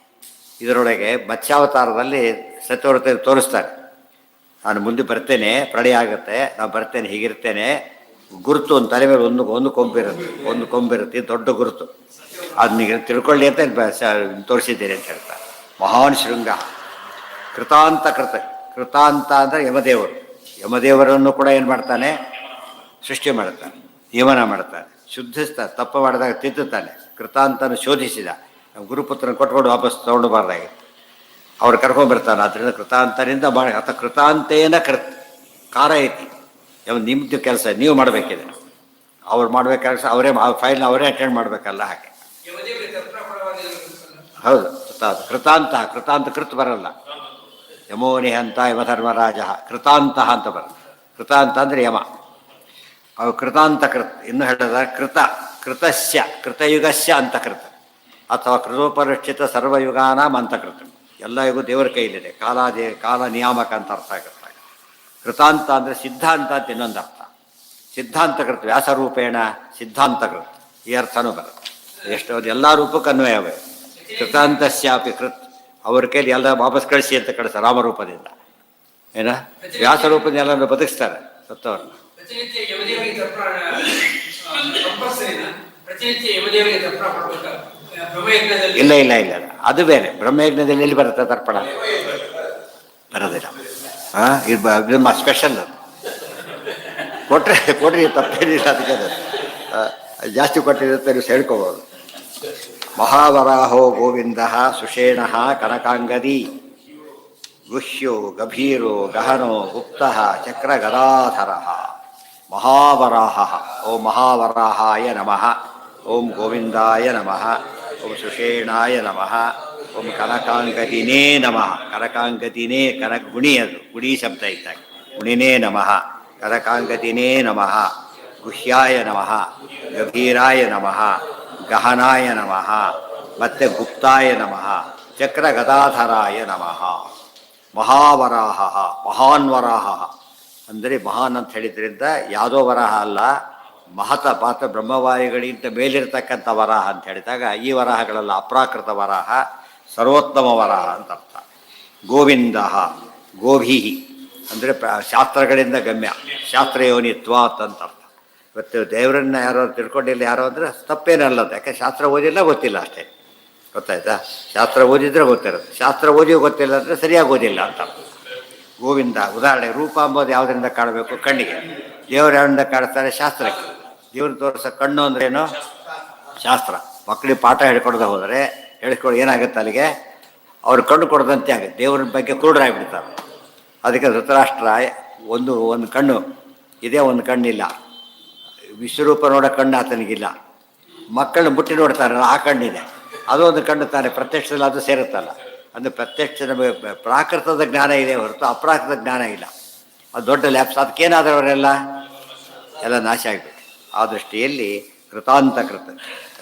ಇದರೊಳಗೆ ಮತ್ಸ್ಯಾವತಾರದಲ್ಲಿ ಸತ್ಯವ್ರತ ತೋರಿಸ್ತಾರೆ, ನಾನು ಮುಂದೆ ಬರ್ತೇನೆ, ಪ್ರಳಯ ಆಗುತ್ತೆ, ನಾನು ಬರ್ತೇನೆ, ಹೀಗಿರ್ತೇನೆ. ಗುರುತು ಒಂದು ತಲೆ ಮೇಲೆ ಒಂದು ಕೊಂಬಿರುತ್ತೆ, ದೊಡ್ಡ ಗುರುತು. ಅದನ್ನ ತಿಳ್ಕೊಳ್ಳಿ ಅಂತ ತೋರಿಸಿದ್ದೇನೆ ಅಂತ ಹೇಳ್ತಾರೆ. ಮಹಾನ್ ಶೃಂಗ. ಕೃತಾಂತ ಕೃತಾಂತ ಅಂದರೆ ಯಮದೇವರು. ಯಮದೇವರನ್ನು ಕೂಡ ಏನು ಮಾಡ್ತಾನೆ? ಸೃಷ್ಟಿ ಮಾಡ್ತಾನೆ, ನಿಯಮನ ಮಾಡ್ತಾನೆ, ಶುದ್ಧಿಸ್ತಾನೆ, ತಪ್ಪು ಮಾಡಿದಾಗ ತಿದ್ದುತ್ತಾನೆ. ಕೃತಾಂತನ ಶೋಧಿಸಿದ, ಗುರುಪುತ್ರನ ಕೊಟ್ಕೊಂಡು ವಾಪಸ್ ತೊಗೊಂಡುಬಾರ್ದಾಗಿ ಅವ್ರು ಕರ್ಕೊಂಡ್ಬರ್ತಾನೆ. ಆದ್ದರಿಂದ ಕೃತಾಂತನಿಂದ ಮಾಡಿ ಅಥವಾ ಕೃತಾಂತೇನ ಕಾರ ಐತಿ. ನಿಮ್ಮದು ಕೆಲಸ ನೀವು ಮಾಡಬೇಕಿದೆ, ಅವ್ರು ಮಾಡ್ಬೇಕು ಕೆಲಸ ಅವರೇ, ಫೈಲ್ನ ಅವರೇ ಅಟೆಂಡ್ ಮಾಡಬೇಕಲ್ಲ. ಹಾಗೆ ಹೌದು. ಕೃತಾಂತ ಕೃತ್ ಬರಲ್ಲ. ಯಮೋನಿ ಅಂತ ಯಮಧರ್ಮರಾಜ, ಕೃತಾಂತ ಅಂತ ಬರುತ್ತೆ. ಕೃತಾಂತ ಅಂದರೆ ಯಮ. ಅವು ಕೃತಾಂತ ಇನ್ನು ಹೇಳಿದ ಕೃತಸ್ಯ ಕೃತಯುಗಸ್ಯ ಅಂತಕೃತ ಅಥವಾ ಕೃತೋಪರಿಷ್ಠಿತ ಸರ್ವಯುಗಾನಾಂ ಅಂತಕೃತ. ಎಲ್ಲ ಯುಗ ದೇವರ ಕೈಲಿದೆ, ಕಾಲ ನಿಯಾಮಕ ಅಂತ ಅರ್ಥ ಆಗುತ್ತೆ. ಕೃತಾಂತ ಅಂದರೆ ಸಿದ್ಧಾಂತ ಅಂತ ಇನ್ನೊಂದು ಅರ್ಥ. ಸಿದ್ಧಾಂತಕೃತ, ವ್ಯಾಸರೂಪೇಣ ಸಿದ್ಧಾಂತಕೃತ, ಈ ಅರ್ಥನೂ ಬರುತ್ತೆ. ಎಷ್ಟು ಎಲ್ಲ ರೂಪಕ್ಕೆ ಅನ್ವಯವೇ. ಕೃತಾಂತಸ್ಯಾಪಿ ಕೃತ್, ಅವ್ರ ಕೈಲಿ ಎಲ್ಲ ವಾಪಸ್ ಕಳಿಸಿ ಅಂತ ಕಳಿಸ್ತಾರೆ ರಾಮರೂಪದಿಂದ. ಏನ ವ್ಯಾಸರೂಪದಿಂದ ಎಲ್ಲ ಬದುಕಿಸ್ತಾರೆ ಸತ್ತವ್ರನ್ನ. ಇಲ್ಲ ಅದು ಬೇರೆ. ಬ್ರಹ್ಮಯಜ್ಞದಲ್ಲಿ ಎಲ್ಲಿ ಬರುತ್ತೆ ತರ್ಪಣ? ಬರೋದಿಲ್ಲ. ಇದು ಸ್ಪೆಷಲ್. ಕೊಟ್ರಿ ತಪ್ಪೇನಿಲ್ಲ, ಅದಕ್ಕೆ ಜಾಸ್ತಿ ಕೊಟ್ಟಿರುತ್ತೆ, ನೀವು ಸೇಳ್ಕೋಬೋದು. ಮಹಾವರಾಹೋ ಗೋವಿಂದ ಸುಷೇಣ ಕನಕಾಂಗದಿ ಗುಹ್ಯೋ ಗಭೀರೋ ಗಹನೋ ಗುಪ್ತ ಚಕ್ರ ಗದಾಧರ. ಮಹಾವರಾಹ. ಓಂ ಮಹಾವರಾಹಾಯ ನಮಃ, ಓಂ ಗೋವಿಂದಾಯ ನಮಃ, ಓಂ ಸುಷೇಣಾಯ ನಮಃ, ಓಂ ಕನಕಾಂಗದಿನೇ ನಮಃ. ಕನಕಾಂಗದಿನೇ ಕನಕ ಗುಣಿ, ಅದು ಗುಣಿ ಶಬ್ದ ಇದ್ದಾಗ. ಗುಣಿನೇ ನಮಃ, ಕನಕಾಂಗದಿನೇ ನಮಃ, ಗುಹ್ಯಾಯ ನಮಃ, ಗಭೀರಾಯ ನಮಃ, ಗಹನಾಯ ನಮಃ, ಮತ್ತೆ ಗುಪ್ತಾಯ ನಮಃ, ಚಕ್ರ ಗದಾಧರಾಯ ನಮಃ. ಮಹಾವರಾಹ, ಮಹಾನ್ ವರಾಹ ಅಂದರೆ ಮಹಾನ್ ಅಂತ ಹೇಳಿದ್ರಿಂದ ಯಾವುದೋ ವರಾಹ ಅಲ್ಲ, ಮಹತ ಪಾತ್ರ ಬ್ರಹ್ಮವಾಯುಗಳಿಗಿಂತ ಮೇಲಿರ್ತಕ್ಕಂಥ ವರಾಹ ಅಂತ ಹೇಳಿದಾಗ ಈ ವರಾಹಗಳೆಲ್ಲ ಅಪ್ರಾಕೃತ ವರಾಹ, ಸರ್ವೋತ್ತಮ ವರಾಹ ಅಂತ ಅರ್ಥ. ಗೋವಿಂದ ಗೋಭಿ ಅಂದರೆ ಶಾಸ್ತ್ರಗಳಿಂದ ಗಮ್ಯ, ಶಾಸ್ತ್ರಯೋನಿತ್ವಾತ್ ಅಂತ ಅರ್ಥ. ಇವತ್ತು ದೇವರನ್ನ ಯಾರೋ ತಿಳ್ಕೊಂಡಿಲ್ಲ ಯಾರೋ ಅಂದರೆ ತಪ್ಪೇನಲ್ಲದು, ಯಾಕೆ ಶಾಸ್ತ್ರ ಓದಿಲ್ಲ, ಗೊತ್ತಿಲ್ಲ ಅಷ್ಟೇ. ಗೊತ್ತಾಯ್ತಾ? ಶಾಸ್ತ್ರ ಓದಿದ್ರೆ ಗೊತ್ತಿರುತ್ತೆ, ಶಾಸ್ತ್ರ ಓದಿ ಗೊತ್ತಿಲ್ಲ ಅಂದರೆ ಸರಿಯಾಗಿ ಓದಿಲ್ಲ ಅಂತ ಅರ್ಥ. ಗೋವಿಂದ ಉದಾಹರಣೆ, ರೂಪ ಅಂಬೋದು ಯಾವುದರಿಂದ ಕಾಣಬೇಕು? ಕಣ್ಣಿಗೆ. ದೇವರು ಯಾರಿಂದ ಕಾಣಿಸ್ತಾರೆ? ಶಾಸ್ತ್ರಕ್ಕೆ. ದೇವ್ರನ್ನ ತೋರಿಸೋ ಕಣ್ಣು ಅಂದ್ರೇನು? ಶಾಸ್ತ್ರ. ಮಕ್ಕಳಿಗೆ ಪಾಠ ಹೇಳ್ಕೊಡ್ದೆ ಹೋದರೆ ಹೇಳ್ಕೊಂಡು ಏನಾಗುತ್ತೆ ಅಲ್ಲಿಗೆ? ಅವ್ರು ಕಣ್ಣು ಕೊಡದಂತೆ ಆಗುತ್ತೆ, ದೇವ್ರ ಬಗ್ಗೆ ಕುರುಡರಾಗ್ಬಿಡ್ತಾರೆ. ಅದಕ್ಕೆ ಧೃತರಾಷ್ಟ್ರ ಒಂದು ಕಣ್ಣು ಇದೇ, ಒಂದು ಕಣ್ಣಿಲ್ಲ. ವಿಶ್ವರೂಪ ನೋಡೋ ಕಣ್ಣು ಆತನಿಗಿಲ್ಲ. ಮಕ್ಕಳನ್ನ ಮುಟ್ಟಿ ನೋಡ್ತಾರೆ, ಆ ಕಣ್ಣಿದೆ, ಅದು ಒಂದು ಕಣ್ಣು ತಾನೆ, ಪ್ರತ್ಯಕ್ಷದಲ್ಲಿ ಅದು ಸೇರುತ್ತಲ್ಲ. ಅಂದರೆ ಪ್ರತ್ಯಕ್ಷ ನಮಗೆ ಪ್ರಾಕೃತದ ಜ್ಞಾನ ಇದೆ ಹೊರತು ಅಪ್ರಾಕೃತ ಜ್ಞಾನ ಇಲ್ಲ. ಅದು ದೊಡ್ಡ ಲ್ಯಾಪ್ಸ್. ಅದಕ್ಕೇನಾದರೂ ಅವರೆಲ್ಲ ಎಲ್ಲ ನಾಶ ಆಗಬೇಕು. ಆ ದೃಷ್ಟಿಯಲ್ಲಿ ಕೃತಾಂತಕೃತ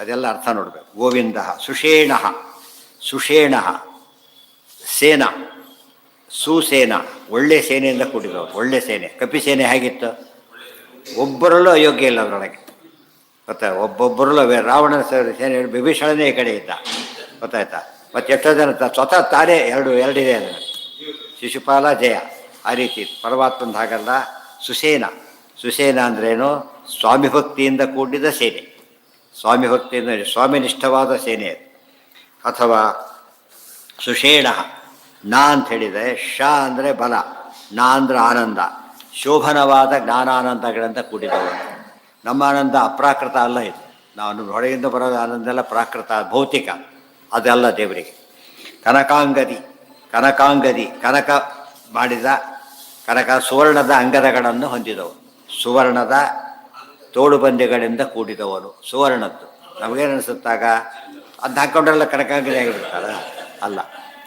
ಅದೆಲ್ಲ ಅರ್ಥ ನೋಡಬೇಕು. ಗೋವಿಂದ ಸುಷೇಣ, ಸುಷೇಣ ಸೇನ, ಸುಸೇನ ಒಳ್ಳೆ ಸೇನೆಯಿಂದ ಕೂಡಿದವರು, ಒಳ್ಳೆ ಸೇನೆ. ಕಪಿಸೇನೆ ಹೇಗಿತ್ತು? ಒಬ್ಬರಲ್ಲೂ ಅಯೋಗ್ಯ ಇಲ್ಲ ಅದರೊಳಗೆ, ಗೊತ್ತಾ? ಒಬ್ಬೊಬ್ಬರಲ್ಲೂ ರಾವಣನ ಸೇನೆ, ವಿಭೀಷಣನೇ ಈ ಕಡೆ ಇದ್ದ, ಗೊತ್ತಾಯ್ತಾ? ಮತ್ತು ಎಷ್ಟೋ ಜನ ಸ್ವತಃ ತಾನೇ ಎರಡಿದೆ ಅದನ್ನು, ಶಿಶುಪಾಲ, ಜಯ, ಆ ರೀತಿ. ಪರಮಾತ್ಮಂದು ಹಾಗಲ್ಲ. ಸುಸೇನ, ಸುಸೇನ ಅಂದ್ರೇನು? ಸ್ವಾಮಿ ಭಕ್ತಿಯಿಂದ ಕೂಡಿದ ಸೇನೆ, ಸ್ವಾಮಿ ಭಕ್ತಿಯಿಂದ ಸ್ವಾಮಿನಿಷ್ಠವಾದ ಸೇನೆ. ಅಥವಾ ಸುಷೇಣ, ನಾ ಅಂತ ಹೇಳಿದರೆ ಶ ಅಂದರೆ ಬಲ, ನಾ ಅಂದರೆ ಆನಂದ, ಶೋಭನವಾದ ಜ್ಞಾನಾನಂದಗಳಿಂದ ಕೂಡಿದವರು. ನಮ್ಮ ಆನಂದ ಅಪ್ರಾಕೃತ ಅಲ್ಲ ಇದು, ನಾವು ಹೊರಗಿಂದ ಬರೋದು ಆನಂದ ಎಲ್ಲ ಪ್ರಾಕೃತ, ಭೌತಿಕ, ಅದೆಲ್ಲ ದೇವರಿಗೆ. ಕನಕಾಂಗದಿ, ಕನಕಾಂಗದಿ ಕನಕ ಮಾಡಿದ, ಕನಕ ಸುವರ್ಣದ ಅಂಗದಗಳನ್ನು ಹೊಂದಿದವರು, ಸುವರ್ಣದ ತೋಳುಬಂದಿಗಳಿಂದ ಕೂಡಿದವನು. ಸುವರ್ಣದ್ದು ನಮಗೇನು ಅನಿಸುತ್ತಾಗ ಅದು ಹಾಕ್ಕೊಂಡ್ರೆಲ್ಲ ಕನಕಾಂಗದಿ ಆಗಿಬಿಡ್ತಾರ? ಅಲ್ಲ.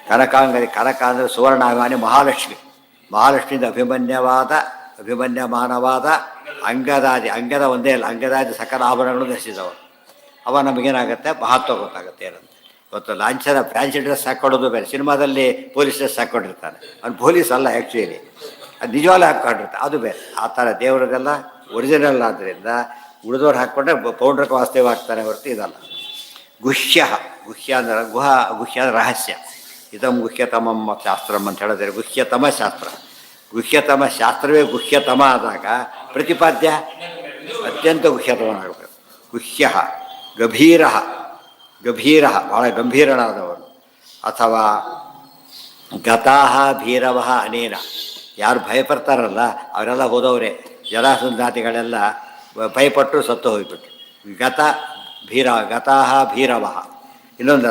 ಕನಕಾಂಗದಿ, ಕನಕ ಅಂದರೆ ಸುವರ್ಣಾಭಿಮಾನಿ, ಮಹಾಲಕ್ಷ್ಮಿ. ಮಹಾಲಕ್ಷ್ಮಿಯಿಂದ ಅಭಿಮನ್ಯಮಾನವಾದ ಅಂಗದ ಒಂದೇ ಅಲ್ಲ, ಅಂಗದಾದಿ ಸಕಲ ಆಭರಣಗಳು ಧರಿಸಿದವರು. ಅವ ನಮಗೇನಾಗುತ್ತೆ? ಮಹತ್ವ ಗೊತ್ತಾಗುತ್ತೆ ಏನಂತ. ಇವತ್ತು ಲಾಂಛನ ಫ್ಯಾನ್ಸಿ ಡ್ರೆಸ್ ಹಾಕ್ಕೊಳ್ಳೋದು ಬೇರೆ, ಸಿನಿಮಾದಲ್ಲಿ ಪೊಲೀಸ್ ಡ್ರೆಸ್ ಹಾಕ್ಕೊಂಡಿರ್ತಾನೆ, ಅವ್ನು ಪೊಲೀಸ್ ಅಲ್ಲ ಆ್ಯಕ್ಚುಲಿ, ಅದು ನಿಜವಾಗ್ಲೂ ಹಾಕ್ಕೊಂಡಿರ್ತಾನೆ, ಅದು ಬೇರೆ. ಆ ಥರ ದೇವರಿಗೆಲ್ಲ ಒರಿಜಿನಲ್ ಆದ್ದರಿಂದ ಉಳಿದವ್ರು ಹಾಕ್ಕೊಂಡ್ರೆ ಪೌಂಡ್ರಕ್ಕೆ ವಾಸ್ತವ ಹೊರತು ಇದಲ್ಲ. ಗುಹ್ಯ, ಗುಹ್ಯ ಅಂದರೆ ಗುಹ್ಯ ಅಂದರೆ ರಹಸ್ಯ. ಇದಂ ಗುಹ್ಯತಮಂ ಶಾಸ್ತ್ರಂ ಅಂತ ಹೇಳಿದ್ರೆ ಗುಹ್ಯತಮ ಶಾಸ್ತ್ರ. ಗುಹ್ಯತಮ ಶಾಸ್ತ್ರವೇ ಗುಹ್ಯತಮ ಆದಾಗ ಪ್ರತಿಪಾದ್ಯ ಅತ್ಯಂತ ಗುಹ್ಯತಮನಾಗಬೇಕು. ಗುಹ್ಯ ಗಭೀರ, ಗಭೀರ ಭಾಳ ಗಂಭೀರನಾದವನು. ಅಥವಾ ಗತಾಹ ಭೀರವ ಅನೇನ, ಯಾರು ಭಯಪಡ್ತಾರಲ್ಲ ಅವರೆಲ್ಲ ಹೋದವರೇ. ಜರಾಸಂಧಾತಿಗಳೆಲ್ಲ ಭಯಪಟ್ಟು ಸತ್ತು ಹೋಗಿಬಿಟ್ರು. ಗತಾಹ ಭೀರವ. ಇನ್ನೊಂದು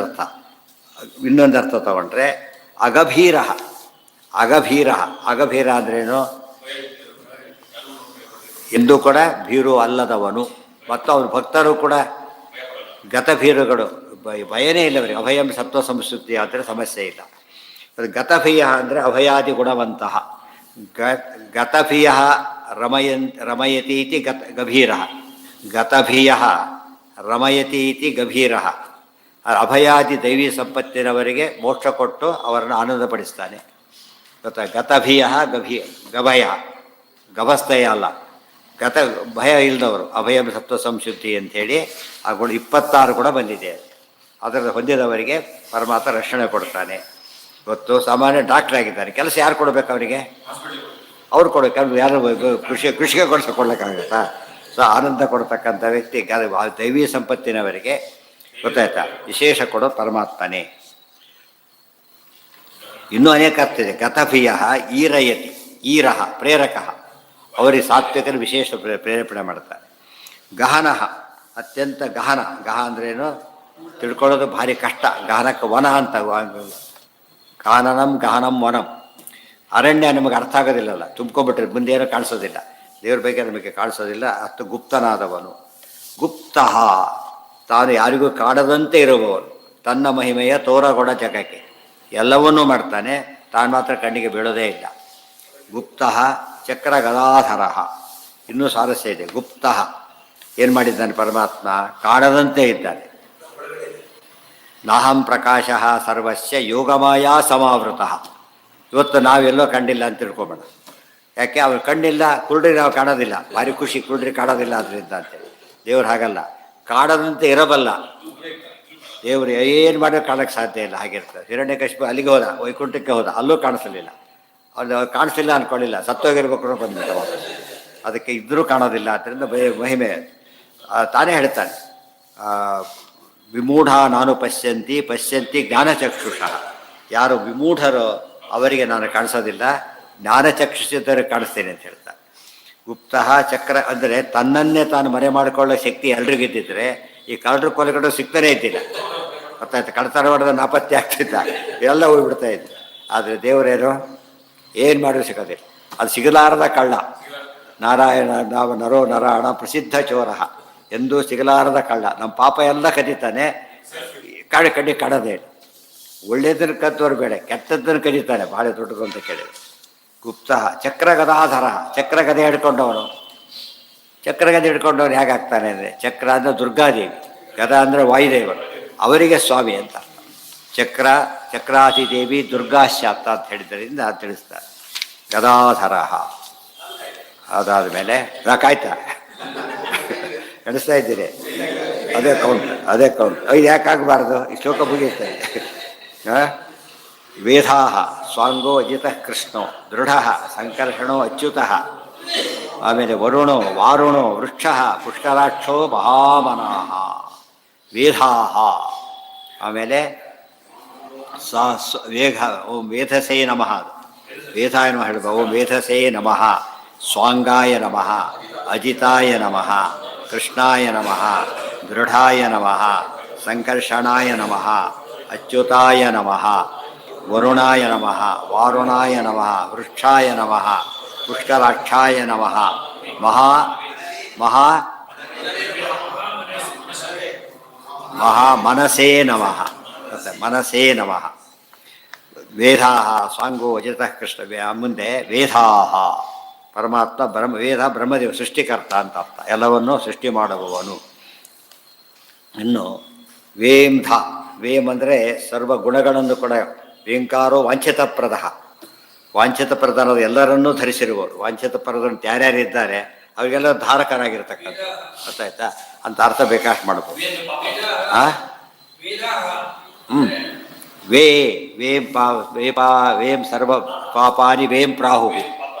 ಅರ್ಥ ತಗೊಂಡ್ರೆ ಅಗಭೀರ, ಅಗಭೀರ. ಅಗಭೀರ ಅಂದ್ರೇನು? ಎಂದೂ ಕೂಡ ಭೀರು ಅಲ್ಲದವನು. ಮತ್ತು ಅವನ ಭಕ್ತರು ಕೂಡ ಗತಭೀರುಗಳು, ಭಯನೇ ಇಲ್ಲ ಅವರಿಗೆ. ಅಭಯಂ ಸತ್ವ ಸಂಸ್ಕೃತಿ ಆದರೆ ಸಮಸ್ಯೆ ಇಲ್ಲ. ಗತಭೀಯ ಅಂದರೆ ಅಭಯಾದಿ ಗುಣವಂತಹ. ಗತಭಿಯ ರಮಯತಿ ಇತಿ ಗಭೀರ, ಗತಭಿಯ ರಮಯತಿ ಇತಿ ಗಭೀರ. ಅಭಯಾದಿ ದೈವಿ ಸಂಪತ್ತಿನವರಿಗೆ ಮೋಕ್ಷ ಕೊಟ್ಟು ಅವರನ್ನು ಆನಂದಪಡಿಸ್ತಾನೆ. ಗೊತ್ತಾ? ಗತಭಿಯ ಗಭಯ, ಗಭಸ್ತಯ ಅಲ್ಲ, ಗತ ಭಯ ಇಲ್ಲದವರು. ಅಭಯ ಸತ್ವ ಸಂಶುದ್ಧಿ ಅಂಥೇಳಿ ಆ ಗುಣ 26 ಗುಣ ಬಂದಿದೆ. ಅದರ ಹೊಂದಿದವರಿಗೆ ಪರಮಾತ್ಮ ರಕ್ಷಣೆ ಕೊಡ್ತಾನೆ. ಇವತ್ತು ಸಾಮಾನ್ಯ ಡಾಕ್ಟ್ರ್ ಆಗಿದ್ದಾರೆ, ಕೆಲಸ ಯಾರು ಕೊಡಬೇಕು ಅವರಿಗೆ? ಅವ್ರು ಕೊಡಬೇಕು. ಯಾರು ಕೃಷಿಗೆ ಕೊಡ್ಲಿಕ್ಕಾಗುತ್ತಾ? ಸೊ ಆನಂದ ಕೊಡ್ತಕ್ಕಂಥ ವ್ಯಕ್ತಿ ದೈವೀ ಸಂಪತ್ತಿನವರಿಗೆ, ಗೊತ್ತಾಯ್ತಾ, ವಿಶೇಷ ಕೊಡೋ ಪರಮಾತ್ಮನೇ. ಇನ್ನೂ ಅನೇಕ ಅರ್ಥ ಇದೆ. ಗತಭಿಯ ಈರಯತಿ, ಈರಹ ಪ್ರೇರಕ, ಅವರಿಗೆ ಸಾತ್ವಿಕರು ವಿಶೇಷ ಪ್ರೇರೇಪಣೆ ಮಾಡ್ತಾರೆ. ಗಹನಃ ಅತ್ಯಂತ ಗಹನ. ಗಹ ಅಂದ್ರೇನು ತಿಳ್ಕೊಳ್ಳೋದು ಭಾರಿ ಕಷ್ಟ. ಗಹನಕ್ಕೆ ವನ ಅಂತ, ಕಾನನಂ ಗಹನಂ ವನಂ. ಅರಣ್ಯ ನಮಗೆ ಅರ್ಥ ಆಗೋದಿಲ್ಲಲ್ಲ, ತುಂಬ್ಕೊಂಡ್ಬಿಟ್ರೆ ಮುಂದೆ ಏನೂ ಕಾಣಿಸೋದಿಲ್ಲ, ದೇವ್ರ ಬಗ್ಗೆ ನಮಗೆ ಕಾಣಿಸೋದಿಲ್ಲ. ಅಷ್ಟು ಗುಪ್ತನಾದವನು. ಗುಪ್ತ, ತಾನು ಯಾರಿಗೂ ಕಾಣದಂತೆ ಇರುವವನು. ತನ್ನ ಮಹಿಮೆಯ ತೋರಗೊಡ ಜಗಕ್ಕೆ. ಎಲ್ಲವನ್ನೂ ಮಾಡ್ತಾನೆ, ತಾನು ಮಾತ್ರ ಕಣ್ಣಿಗೆ ಬೀಳೋದೇ ಇಲ್ಲ. ಗುಪ್ತ ಚಕ್ರ ಗದಾಧರ. ಇನ್ನೂ ಸ್ವಾರಸ್ಯ ಇದೆ. ಗುಪ್ತ ಏನು ಮಾಡಿದ್ದಾನೆ ಪರಮಾತ್ಮ? ಕಾಣದಂತೆ ಇದ್ದಾನೆ. ನಾಹಂ ಪ್ರಕಾಶ ಸರ್ವಸ್ಯ ಯೋಗಮಾಯಾ ಸಮಾವೃತ. ಇವತ್ತು ನಾವೆಲ್ಲೋ ಕಂಡಿಲ್ಲ ಅಂತ ತಿಳ್ಕೊಬೇಡ. ಯಾಕೆ? ಅವ್ರು ಕಣ್ಣಿಲ್ಲ, ಕುರುಡ್ರಿ ನಾವು ಕಾಣೋದಿಲ್ಲ. ಭಾರಿ ಖುಷಿ, ಕುರುಡ್ರಿ ಕಾಣೋದಿಲ್ಲ ಅದರಿಂದ ಅಂತೇಳಿ. ದೇವ್ರು ಹಾಗಲ್ಲ, ಕಾಣದಂತೆ ಇರಬಲ್ಲ. ದೇವರು ಏನು ಮಾಡೋದು ಕಾಣೋಕ್ಕೆ ಸಾಧ್ಯ ಇಲ್ಲ, ಹಾಗಿರ್ತದೆ. ಹಿರಣ್ಯಕಶಿಪು ಅಲ್ಲಿಗೆ ಹೋದ, ವೈಕುಂಠಕ್ಕೆ ಹೋದ, ಅಲ್ಲೂ ಕಾಣಿಸಲಿಲ್ಲ. ಅವ್ನು ಕಾಣಿಸಲಿಲ್ಲ ಅಂದ್ಕೊಳ್ಳಿಲ್ಲ, ಸತ್ತೋಗಿರ್ಬೇಕು ಬಂದ್ಬಿಟ್ಟ. ಅದಕ್ಕೆ ಇದ್ದರೂ ಕಾಣೋದಿಲ್ಲ. ಆದ್ದರಿಂದ ಮಹಿಮೆ ತಾನೇ ಹೇಳ್ತಾನೆ. ವಿಮೂಢ ನಾನು ಪಶ್ಯಂತಿ ಪಶ್ಯಂತಿ ಜ್ಞಾನಚಕ್ಷುಷಃ. ಯಾರು ವಿಮೂಢರೋ ಅವರಿಗೆ ನಾನು ಕಾಣಿಸೋದಿಲ್ಲ, ಜ್ಞಾನಚಕ್ಷುಷಿದ್ದವರಿಗೆ ಕಾಣಿಸ್ತೇನೆ ಅಂತ ಹೇಳ್ತಾರೆ. ಗುಪ್ತ ಚಕ್ರ ಅಂದರೆ ತನ್ನನ್ನೇ ತಾನು ಮರೆ ಮಾಡಿಕೊಳ್ಳೋ ಶಕ್ತಿ ಎಲ್ರಿಗಿದ್ದಿದ್ರೆ ಈ ಕಳ್ಳರು ಕೊಲೆಗಡೆ ಸಿಗ್ತಾನೆ ಇದ್ದಿಲ್ಲ. ಗೊತ್ತಾಯ್ತು? ಕಳ್ತನ ಮಾಡಿದ ನಾಪತ್ತೆ ಆಗ್ತಿದ್ದ, ಎಲ್ಲ ಹೋಗ್ಬಿಡ್ತಾ ಇತ್ತು. ಆದರೆ ದೇವರೇನು ಏನು ಮಾಡಿದ್ರು ಸಿಗೋದಿಲ್ಲ. ಅದು ಸಿಗಲಾರದ ಕಳ್ಳ. ನಾರಾಯಣ ನಾವು ನರೋ ನರಾಯಣ ಪ್ರಸಿದ್ಧ ಚೋರ. ಎಂದೂ ಸಿಗಲಾರದ ಕಳ್ಳ. ನಮ್ಮ ಪಾಪ ಎಲ್ಲ ಕದೀತಾನೆ, ಕಣ್ಣಿ ಕಾಣೋದೇ ಇಲ್ಲ. ಒಳ್ಳೆಯದನ್ನು ಕದ್ದವರು ಬೇಡ, ಕೆಟ್ಟದ್ದನ್ನು ಕದೀತಾನೆ, ಭಾಳ ದೊಡ್ಡದು ಅಂತ ಕೇಳಿದ್ರು. ಗುಪ್ತ ಚಕ್ರ ಗದಾಧರ. ಚಕ್ರ ಗದೆ ಹಿಡ್ಕೊಂಡವನು. ಚಕ್ರಗದೆ ಹಿಡ್ಕೊಂಡವ್ರು ಹೇಗಾಗ್ತಾನೆ ಅಂದರೆ, ಚಕ್ರ ಅಂದರೆ ದುರ್ಗಾದೇವಿ, ಗದ ಅಂದರೆ ವಾಯುದೇವರು, ಅವರಿಗೆ ಸ್ವಾಮಿ ಅಂತ. ಚಕ್ರಾಧಿದೇವಿ ದುರ್ಗಾಶ್ಯಾಪ್ತ ಅಂತ ಹೇಳಿದ್ದರಿಂದ ತಿಳಿಸ್ತಾರೆ. ಗದಾಧರ. ಅದಾದ ಮೇಲೆ ಕಾಯ್ತಾ ಎಣಿಸ್ತಾ ಇದ್ದೀರಿ? ಅದೇ ಕೌಂಟ್. ಇದು ಯಾಕಾಗಬಾರ್ದು? ಈ ಶ್ಲೋಕ ಮುಗಿಯುತ್ತೆ. ವೇದಾ ಸ್ವಾಂಗೋ ಅಜಿತಃ ಕೃಷ್ಣೋ ದೃಢ ಸಂಕರ್ಷಣೋ ಅಚ್ಯುತಃ. ಆಮೇಲೆ ವರುಣೋ ವಾರುಣೋ ವೃಕ್ಷ ಪುಷ್ಕರಾಕ್ಷೋ ಮಹಾಮನಾಹ. ವೇದಾ. ಆಮೇಲೆ ವೇಗ ಓಂ ವೇಧಸೇ ನಮಃ. ವೇದಾಯ ನಮಃ ಹೇಳ್ಬ. ಓಂ ವೇಧಸೇ ನಮಃ, ಸ್ವಾಂಗಾಯ ನಮಃ, ಅಜಿತಾಯ ನಮಃ, ಕೃಷ್ಣಾಯ ನಮಃ, ದೃಢಾಯ ನಮಃ, ಸಂಕರ್ಷಣಾಯ ನಮಃ, ಅಚ್ಯುತಾಯ ನಮಃ, ವರುಣಾಯ ನಮಃ, ವಾರುಣಾಯ ನಮಃ, ವೃಕ್ಷಾಯ ನಮಃ, ಪುಷ್ಕರಾಕ್ಷಾಯ ನಮಃ, ಮನಸೇ ನಮಃ. ಮನಸೇ ನಮಃ. ವೇದಾ ಸ್ವಾಂಗೋ ಅಜಿತಃ ಕೃಷ್ಣ. ಮುಂದೆ ವೇದಾ ಪರಮಾತ್ಮ ವೇದ ಬ್ರಹ್ಮದೇವ ಸೃಷ್ಟಿಕರ್ತ ಅಂತ ಅರ್ಥ. ಎಲ್ಲವನ್ನೂ ಸೃಷ್ಟಿ ಮಾಡುವವನು. ಇನ್ನು ವೇಂಧ. ವೇಮ್ ಅಂದರೆ ಸರ್ವ ಗುಣಗಳನ್ನು ಕೂಡ. ವೇಂಕಾರೋ ವಾಂಛಿತಪ್ರದ. ವಾಂಛಿತಪ್ರದ ಅನ್ನೋದು ಎಲ್ಲರನ್ನೂ ಧರಿಸಿರುವವರು. ವಾಂಛಿತಪ್ರದಂತ ಯಾರ್ಯಾರು ಇದ್ದಾರೆ ಅವರಿಗೆಲ್ಲ ಧಾರಕರಾಗಿರ್ತಕ್ಕಂಥ. ಗೊತ್ತಾಯ್ತಾ? ಅಂತ ಅರ್ಥ ಬೇಕಾಷ್ಟು ಮಾಡ್ಬೋದು. ವೇಂ ಸರ್ವ ಪಾಪಾನಿ ವೇಂ ಪ್ರಾಹು.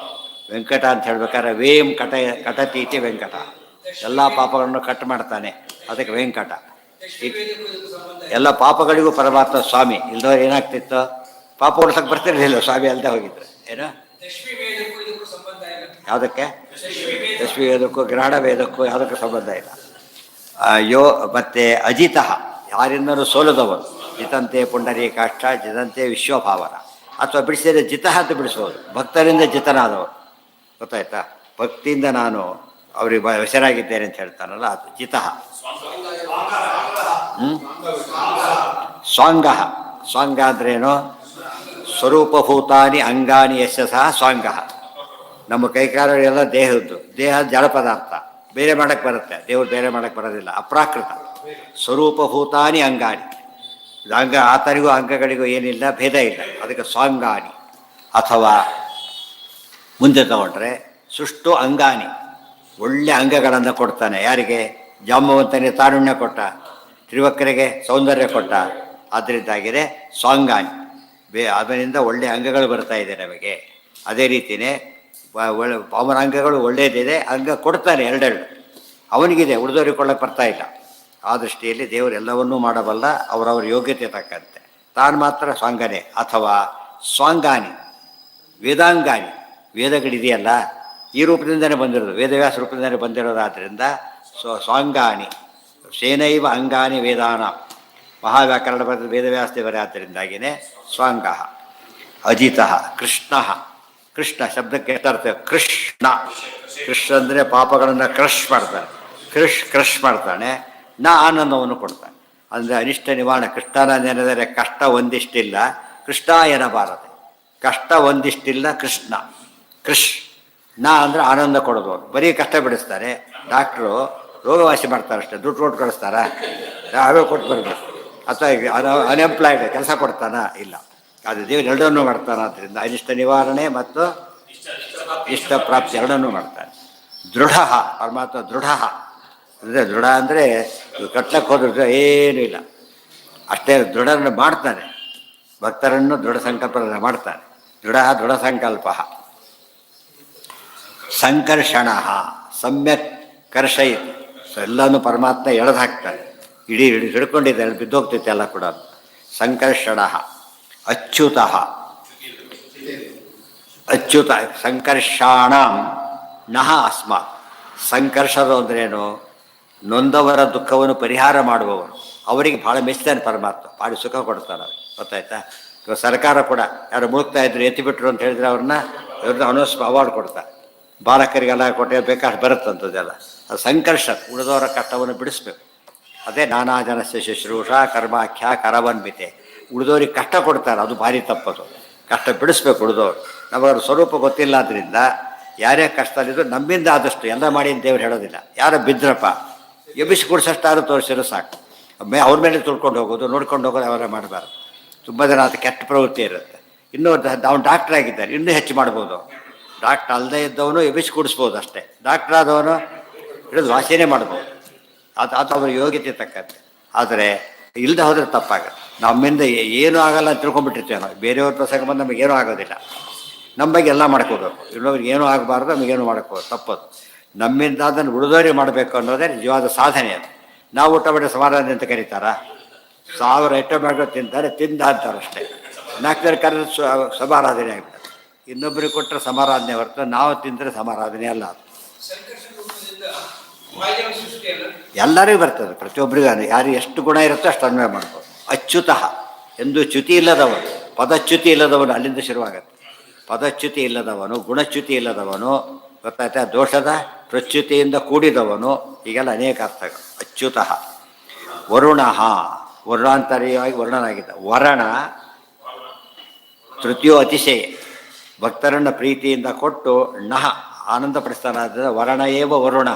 ವೆಂಕಟ ಅಂತ ಹೇಳ್ಬೇಕಾದ್ರೆ ವೇಂ ಕಟತೀತಿ ವೆಂಕಟ. ಎಲ್ಲ ಪಾಪಗಳನ್ನು ಕಟ್ ಮಾಡ್ತಾನೆ, ಅದಕ್ಕೆ ವೆಂಕಟ. ಎಲ್ಲ ಪಾಪಗಳಿಗೂ ಪರಮಾತ್ಮ ಸ್ವಾಮಿ. ಇಲ್ದವ್ರು ಏನಾಗ್ತಿತ್ತು? ಪಾಪ ಓಡಿಸಕ್ಕೆ ಬರ್ತಿರಲಿಲ್ಲ ಸ್ವಾಮಿ ಅಲ್ಲದೆ ಹೋಗಿದ್ರು. ಏನು ಯಾವುದಕ್ಕೆ? ಯಶ್ವಿ ವೇದಕ್ಕೂ ಗ್ರಹಣ ವೇದಕ್ಕೂ ಯಾವುದಕ್ಕೂ ಸಂಬಂಧ ಇಲ್ಲ. ಮತ್ತೆ ಅಜಿತಃ, ಯಾರಿಂದಲೂ ಸೋಲದವರು. ಜಿತಂತೆ ಪುಂಡರೀಕಾಷ್ಠ ಜಿತಂತೆ ವಿಶ್ವಭಾವನ. ಅಥವಾ ಬಿಡಿಸಿದರೆ ಜಿತಃ ಅಂತ ಬಿಡಿಸೋದು, ಭಕ್ತರಿಂದ ಜಿತನಾದವರು. ಗೊತ್ತಾಯ್ತಾ? ಭಕ್ತಿಯಿಂದ ನಾನು ಅವ್ರಿಗೆ ವಶರಾಗಿದ್ದೇನೆ ಅಂತ ಹೇಳ್ತಾನಲ್ಲ, ಅದು ಜಿತಃ. ಸ್ವಾಂಗ. ಸ್ವಾಂಗ ಅಂದ್ರೇನು? ಸ್ವರೂಪಭೂತಾನಿ ಅಂಗಾನಿ ಯಶ ಸಹ ಸ್ವಾಂಗ. ನಮ್ಮ ಕೈಕಾಲುಗಳೆಲ್ಲ ದೇಹದ್ದು. ದೇಹ ಜಡ ಪದಾರ್ಥ, ಬೇರೆ ಮಾಡೋಕ್ಕೆ ಬರುತ್ತೆ. ದೇವರು ಬೇರೆ ಮಾಡೋಕ್ಕೆ ಬರೋದಿಲ್ಲ, ಅಪ್ರಾಕೃತ. ಸ್ವರೂಪಭೂತಾನಿ ಅಂಗಾನಿ. ಆತನಿಗೂ ಅಂಗಗಳಿಗೂ ಏನಿಲ್ಲ, ಭೇದ ಇಲ್ಲ, ಅದಕ್ಕೆ ಸ್ವಾಂಗಾನಿ. ಅಥವಾ ಮುಂದೆ ತಗೊಂಡ್ರೆ ಸುಷ್ಟು ಅಂಗಾನಿ, ಒಳ್ಳೆ ಅಂಗಗಳನ್ನು ಕೊಡ್ತಾನೆ. ಯಾರಿಗೆ? ಜಾಂಬವಂತನಿಗೆ ತಾರುಣ್ಯ ಕೊಟ್ಟ, ತ್ರಿವಕ್ರಿಗೆ ಸೌಂದರ್ಯ ಕೊಟ್ಟ. ಆದ್ದರಿಂದಾಗಿದೆ ಸ್ವಾಂಗಾನಿ. ಅದರಿಂದ ಒಳ್ಳೆಯ ಅಂಗಗಳು ಬರ್ತಾ ಇದೆ ನಮಗೆ. ಅದೇ ರೀತಿಯೇ ಅವನ ಅಂಗಗಳು ಒಳ್ಳೆಯದಿದೆ, ಅಂಗ ಕೊಡ್ತಾನೆ ಎರಡೆರಡು. ಅವನಿಗಿದೆ, ಉಳಿದವ್ರಿಗೆ ಕೊಳ್ಳಕ್ಕೆ ಬರ್ತಾ ಇಲ್ಲ. ಆ ದೃಷ್ಟಿಯಲ್ಲಿ ದೇವರು ಎಲ್ಲವನ್ನೂ ಮಾಡಬಲ್ಲ, ಅವರವ್ರ ಯೋಗ್ಯತೆ ತಕ್ಕಂತೆ. ತಾನು ಮಾತ್ರ ಸ್ವಾಂಗನೆ. ಅಥವಾ ಸ್ವಾಂಗಾನಿ, ವೇದಾಂಗಾನಿ. ವೇದಗಳಿದೆಯಲ್ಲ, ಈ ರೂಪದಿಂದಲೇ ಬಂದಿರೋದು, ವೇದವ್ಯಾಸ ರೂಪದಿಂದಲೇ ಬಂದಿರೋದಾದ್ದರಿಂದ ಸ್ವಾಂಗಾನಿ. ಸೇನೈವ ಅಂಗಾನಿ ವೇದಾನ. ಮಹಾವ್ಯಾಕರಣ ಬರೆದ ವೇದವ್ಯಾಸದೇವರೇ. ಆದ್ದರಿಂದಾಗಿಯೇ ಸ್ವಾಂಗ. ಅಜಿತ. ಕೃಷ್ಣ. ಕೃಷ್ಣ ಶಬ್ದಕ್ಕೆ ಅರ್ಥ ಕೃಷ್ಣ. ಕೃಷ್ಣ ಅಂದರೆ ಪಾಪಗಳನ್ನು ಕ್ರಶ್ ಮಾಡ್ತಾನೆ. ಕ್ರಶ್ ಮಾಡ್ತಾನೆ. ಆನಂದವನ್ನು ಕೊಡ್ತಾನೆ. ಅಂದರೆ ಅನಿಷ್ಟ ನಿವಾರಣೆ. ಕೃಷ್ಣನ ನೆನೆದರೆ ಕಷ್ಟ ಒಂದಿಷ್ಟಿಲ್ಲ, ಕೃಷ್ಣ ಎನ್ನಬಾರದು. ಕಷ್ಟ ಒಂದಿಷ್ಟಿಲ್ಲ ಕೃಷ್ಣ. ಕೃಷ್ಣ ಅಂದರೆ ಆನಂದ ಕೊಡೋದು. ಬರೀ ಕಷ್ಟ ಬಿಡಿಸ್ತಾರೆ. ಡಾಕ್ಟ್ರು ರೋಗವಾಸಿ ಮಾಡ್ತಾರೆ ಅಷ್ಟೇ, ದುಡ್ಡು ಕೊಟ್ಟು ಕಳಿಸ್ತಾರ? ಅವೇ ಕೊಟ್ಟು ಬರಬೇಕು. ಅಥವಾ ಅನ್ಎಂಪ್ಲಾಯ್ಡ್ ಕೆಲಸ ಕೊಡ್ತಾನ? ಇಲ್ಲ. ಅದು ದೇವರು ಎರಡನ್ನೂ ಮಾಡ್ತಾನೆ. ಆದ್ದರಿಂದ ಅನಿಷ್ಟ ನಿವಾರಣೆ ಮತ್ತು ಇಷ್ಟ ಪ್ರಾಪ್ತಿ ಎರಡನ್ನೂ ಮಾಡ್ತಾನೆ. ದೃಢ ಪರಮಾತ್ಮ ದೃಢ ಅಂದರೆ ದೃಢ ಅಂದರೆ ಕಟ್ಲಕ್ಕೆ ಹೋದ್ರೆ ಏನೂ ಇಲ್ಲ, ಅಷ್ಟೇ ದೃಢನ ಮಾಡ್ತಾನೆ. ಭಕ್ತರನ್ನು ದೃಢ ಸಂಕಲ್ಪ ಮಾಡ್ತಾನೆ. ದೃಢ ಸಂಕಲ್ಪ. ಸಂಕರ್ಷಣ ಸಮ್ಯಕ್ ಕರ್ಷಯಿತು. ಎಲ್ಲನೂ ಪರಮಾತ್ಮ ಎಳೆದು ಹಾಕ್ತಾನೆ. ಇಡೀ ಹಿಡ್ಕೊಂಡಿದ್ದಾನೆ, ಬಿದ್ದೋಗ್ತೈತೆ ಎಲ್ಲ ಕೂಡ. ಸಂಕರ್ಷಣ ಅಚ್ಯುತ. ಅಚ್ಯುತ ಸಂಕರ್ಷಾಣ ನಹ ಅಸ್ಮಾತ್. ಸಂಕರ್ಷರು ಅಂದ್ರೇನು? ನೊಂದವರ ದುಃಖವನ್ನು ಪರಿಹಾರ ಮಾಡುವವರು. ಅವರಿಗೆ ಭಾಳ ಮೆಚ್ತಾನೆ ಪರಮಾತ್ಮ, ಭಾಳ ಸುಖ ಕೊಡ್ತಾನೆ. ಗೊತ್ತಾಯ್ತಾ? ಇವಾಗ ಸರ್ಕಾರ ಕೂಡ ಯಾರು ಮುಳುಗ್ತಾ ಇದ್ರು ಎತ್ತಿಬಿಟ್ರು ಅಂತ ಹೇಳಿದ್ರೆ ಅವ್ರನ್ನ ಅವಾರ್ಡ್ ಕೊಡ್ತಾರೆ. ಬಾಲಕರಿಗೆಲ್ಲ ಕೊಟ್ಟೆ ಬೇಕಾಷ್ಟು ಬರುತ್ತಂಥದ್ದೆಲ್ಲ. ಅದು ಸಂಕರ್ಷ, ಉಳಿದವರ ಕಷ್ಟವನ್ನು ಬಿಡಿಸ್ಬೇಕು. ಅದೇ ನಾನಾ ಜನಸ್ಯ ಶುಶ್ರೂಷ ಕರ್ಮಾಖ್ಯ ಕರವನ್ವಿತೆ. ಉಳಿದವ್ರಿಗೆ ಕಷ್ಟ ಕೊಡ್ತಾರೆ, ಅದು ಭಾರಿ ತಪ್ಪದು. ಕಷ್ಟ ಬಿಡಿಸ್ಬೇಕು ಉಳಿದವರು. ನಮಗವ್ರ ಸ್ವರೂಪ ಗೊತ್ತಿಲ್ಲ ಆದ್ದರಿಂದ ಯಾರೇ ಕಷ್ಟದಲ್ಲಿದ್ದು ನಮ್ಮಿಂದ ಆದಷ್ಟು ಎಲ್ಲ ಮಾಡಿ ಅಂತ ದೇವ್ರು ಹೇಳೋದಿಲ್ಲ. ಯಾರೋ ಬಿದ್ರಪ್ಪ ಎಬ್ಬಿಸಿ ಕೂಡಿಸೋಷ್ಟಾದ್ರೂ ತೋರಿಸಿರೋ ಸಾಕು. ಅವ್ರ ಮೇಲೆ ತುಳ್ಕೊಂಡು ಹೋಗೋದು, ನೋಡ್ಕೊಂಡು ಹೋಗೋದು ಅವರ ಮಾಡಬಾರ್ದು. ತುಂಬ ಜನ ಅದು ಕೆಟ್ಟ ಪ್ರವೃತ್ತಿ ಇರುತ್ತೆ. ಇನ್ನೂ ಅವ್ನು ಡಾಕ್ಟ್ರ್ ಆಗಿದ್ದಾನೆ, ಇನ್ನೂ ಹೆಚ್ಚು ಮಾಡ್ಬೋದು. ಡಾಕ್ಟ್ರ್ ಅಲ್ಲದೆ ಇದ್ದವನು ಎಬ್ಬಿಸಿ ಕೂಡಿಸ್ಬೋದು ಅಷ್ಟೇ. ಡಾಕ್ಟ್ರ್ ಆದವನು ಹಿಡಿದು ವಾಸನೆ ಮಾಡ್ಬೋದು. ಅದು ಅವ್ರ ಯೋಗ್ಯತೆ ತಕ್ಕಂತೆ. ಆದರೆ ಇಲ್ಲದೆ ಹೋದರೆ ತಪ್ಪಾಗುತ್ತೆ. ನಮ್ಮಿಂದ ಏನೂ ಆಗಲ್ಲ ಅಂತ ತಿಳ್ಕೊಂಡ್ಬಿಟ್ಟಿರ್ತೇವೆ ನಾವು. ಬೇರೆಯವ್ರ ಪ್ರಸಂಗ ಬಂದು ನಮಗೇನೂ ಆಗೋದಿಲ್ಲ. ನಮ್ಮ ಬಗ್ಗೆ ಎಲ್ಲ ಮಾಡ್ಕೋಬೇಕು. ಇನ್ನೊಬ್ರಿಗೆ ಏನೂ ಆಗಬಾರ್ದು, ನಮಗೇನು ಮಾಡ್ಕೋದು ತಪ್ಪದು. ನಮ್ಮಿಂದ ಅದನ್ನು ಉಳಿದೋರಿ ಮಾಡಬೇಕು ಅನ್ನೋದೇ ನಿಜವಾದ ಸಾಧನೆ. ಅದು ನಾವು ಊಟ ಮಾಡಿ ಸಮಾರಾಧನೆ ಅಂತ ಕರೀತಾರಾ? 1000 ಐಟಮ್ ಮಾಡೋ ತಿಂತಾರೆ, ತಿಂದ ಅಂತಾರೆ ಅಷ್ಟೇ. 4 ಜನ ಕರೆದು ಸಮಾರಾಧನೆ ಆಗಿಬಿಡುತ್ತೆ. ಇನ್ನೊಬ್ಬರಿಗೆ ಕೊಟ್ಟರೆ ಸಮಾರಾಧನೆ ಹೊರತು ನಾವು ತಿಂದರೆ ಸಮಾರಾಧನೆ ಅಲ್ಲ. ಅದು ಎಲ್ಲರಿಗೂ ಬರ್ತದೆ, ಪ್ರತಿಯೊಬ್ಬರಿಗೂ. ಯಾರು ಎಷ್ಟು ಗುಣ ಇರುತ್ತೋ ಅಷ್ಟು ಅನ್ವಯ ಮಾಡ್ಬೋದು. ಅಚ್ಯುತ ಎಂದು ಚ್ಯುತಿ ಇಲ್ಲದವನು, ಪದಚ್ಯುತಿ ಇಲ್ಲದವನು ಅಲ್ಲಿಂದ ಶುರುವಾಗತ್ತೆ. ಪದಚ್ಯುತಿ ಇಲ್ಲದವನು, ಗುಣಚ್ಯುತಿ ಇಲ್ಲದವನು, ಗೊತ್ತಾಯ್ತಾ? ದೋಷದ ಪ್ರಚ್ಯುತಿಯಿಂದ ಕೂಡಿದವನು, ಹೀಗೆಲ್ಲ ಅನೇಕ ಅರ್ಥಗಳು. ಅಚ್ಯುತ. ವರುಣ ವರ್ಣಾಂತರಿಯಾಗಿ ವರ್ಣನಾಗಿದ್ದ. ವರಣ ತೃತೀಯೋ ಅತಿಶಯ, ಭಕ್ತರನ್ನು ಪ್ರೀತಿಯಿಂದ ಕೊಟ್ಟು ನಹ ಆನಂದಪಡಿಸ್ತಾನಾದ ವರಣ ಏವ ವರುಣ.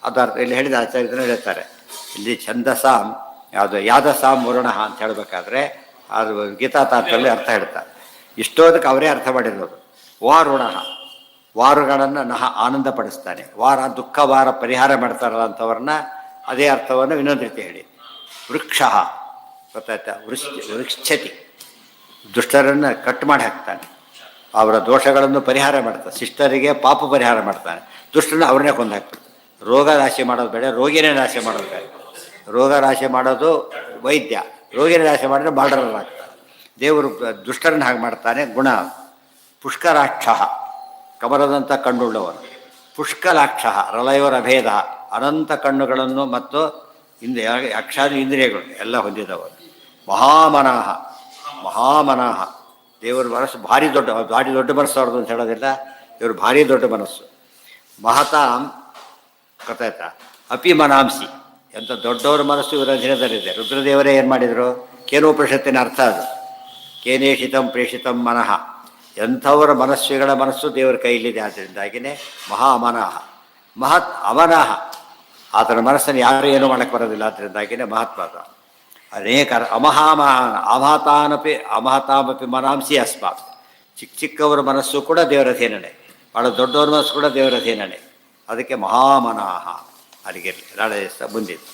ಅದು ಅರ್ಥ ಇಲ್ಲಿ ಹೇಳಿದ ಆಚಾರ್ಯರು ಹೇಳ್ತಾರೆ. ಇಲ್ಲಿ ಛಂದಸಾಂ ಯಾವುದು ಯಾದಸಾಂ ವರುಣ ಅಂತ ಹೇಳಬೇಕಾದ್ರೆ ಅದು ಗೀತಾ ತಾತ್ರಲ್ಲಿ ಅರ್ಥ ಹೇಳ್ತಾರೆ. ಇಷ್ಟೋದಕ್ಕೆ ಅವರೇ ಅರ್ಥ ಮಾಡಿರೋದು. ವಾರುಣ ವಾರುಗಳನ್ನು ನಹ ಆನಂದಪಡಿಸ್ತಾನೆ. ವಾರ ದುಃಖ ವಾರ ಪರಿಹಾರ ಮಾಡ್ತಾರಲ್ಲ ಅಂಥವ್ರನ್ನ ಅದೇ ಅರ್ಥವನ್ನು ಇನ್ನೊಂದು ರೀತಿ ಹೇಳಿ. ವೃಕ್ಷ ಗೊತ್ತಾಯ್ತಾ? ವೃಕ್ಷತಿ ದುಷ್ಟರನ್ನು ಕಟ್ ಮಾಡಿ ಹಾಕ್ತಾನೆ. ಅವರ ದೋಷಗಳನ್ನು ಪರಿಹಾರ ಮಾಡ್ತಾನೆ. ಶಿಷ್ಟರಿಗೆ ಪಾಪ ಪರಿಹಾರ ಮಾಡ್ತಾನೆ. ದುಷ್ಟರನ್ನು ಅವ್ರನ್ನೇ ಕೊಂದು ಹಾಕ್ತಾನೆ. ರೋಗ ನಾಶ ಮಾಡೋದು ಬೇಡ, ರೋಗಿನೇ ನಾಶ ಮಾಡೋದು ಬೇಡ. ರೋಗ ನಾಶ ಮಾಡೋದು ವೈದ್ಯ, ರೋಗಿನೇ ನಾಶ ಮಾಡಿದ್ರೆ ಬಾರ್ಡರಲ್ಲಾಗ್ತಾನೆ. ದೇವರು ದುಷ್ಟರನ್ನು ಹಾಗೆ ಮಾಡ್ತಾನೆ. ಗುಣ ಪುಷ್ಕರಾಕ್ಷ ಕಮಲದಂಥ ಕಣ್ಣುಳ್ಳವನು. ಪುಷ್ಕಲಾಕ್ಷ ರಲಯೋರ ಭೇದ ಅನಂತ ಕಣ್ಣುಗಳನ್ನು ಮತ್ತು ಅಕ್ಷಾದಿ ಇಂದ್ರಿಯಗಳು ಎಲ್ಲ ಹೊಂದಿದವನು. ಮಹಾಮನಾಹ ಮಹಾಮನಾಹ ದೇವರ ಮನಸ್ಸು ಭಾರಿ ದೊಡ್ಡ ಮನಸ್ಸು ಅವ್ರದ್ದು ಅಂತ ಹೇಳೋದಿಲ್ಲ. ಇವರು ಭಾರಿ ದೊಡ್ಡ ಮನಸ್ಸು. ಮಹತಾಂ ಗೊತ್ತಾಯ್ತಾ? ಅಪಿ ಮನಾಂಸಿ, ಎಂಥ ದೊಡ್ಡವ್ರ ಮನಸ್ಸು ಇವರ ಅಧೀನದಲ್ಲಿದೆ. ರುದ್ರದೇವರೇ ಏನು ಮಾಡಿದರು? ಕೇನೋಪನಿಷತ್ತಿನ ಅರ್ಥ ಅದು. ಕೇನೇಷಿತಂ ಪ್ರೇಷಿತಂ ಮನಃ. ಎಂಥವರ ಮನಸ್ಸುಗಳ ಮನಸ್ಸು ದೇವರ ಕೈಲಿದೆ. ಆದ್ದರಿಂದಾಗಿಯೇ ಮಹಾಮನಃ. ಮಹತ್ ಅಮನಃ, ಆತನ ಮನಸ್ಸನ್ನು ಯಾರು ಏನೂ ಮಾಡೋಕ್ಕೆ ಬರೋದಿಲ್ಲ. ಆದ್ದರಿಂದಾಗಿಯೇ ಮಹತ್ವಾದ ಅನೇಕ ಅಮಹತಾಮಪಿ ಮನಾಂಸಿ ಅಸ್ಮಾತ್. ಚಿಕ್ಕವರ ಮನಸ್ಸು ಕೂಡ ದೇವರ ಅಧೀನನೆ, ಭಾಳ ದೊಡ್ಡವ್ರ ಮನಸ್ಸು ಕೂಡ ದೇವರ ಅಧೀನನೆ. ಅದಕ್ಕೆ ಮಹಾಮನಃ. ಅಲ್ಲಿಗೆ ನಾಳೆ ದಿವಸ ಮುಂದಿದ್ದು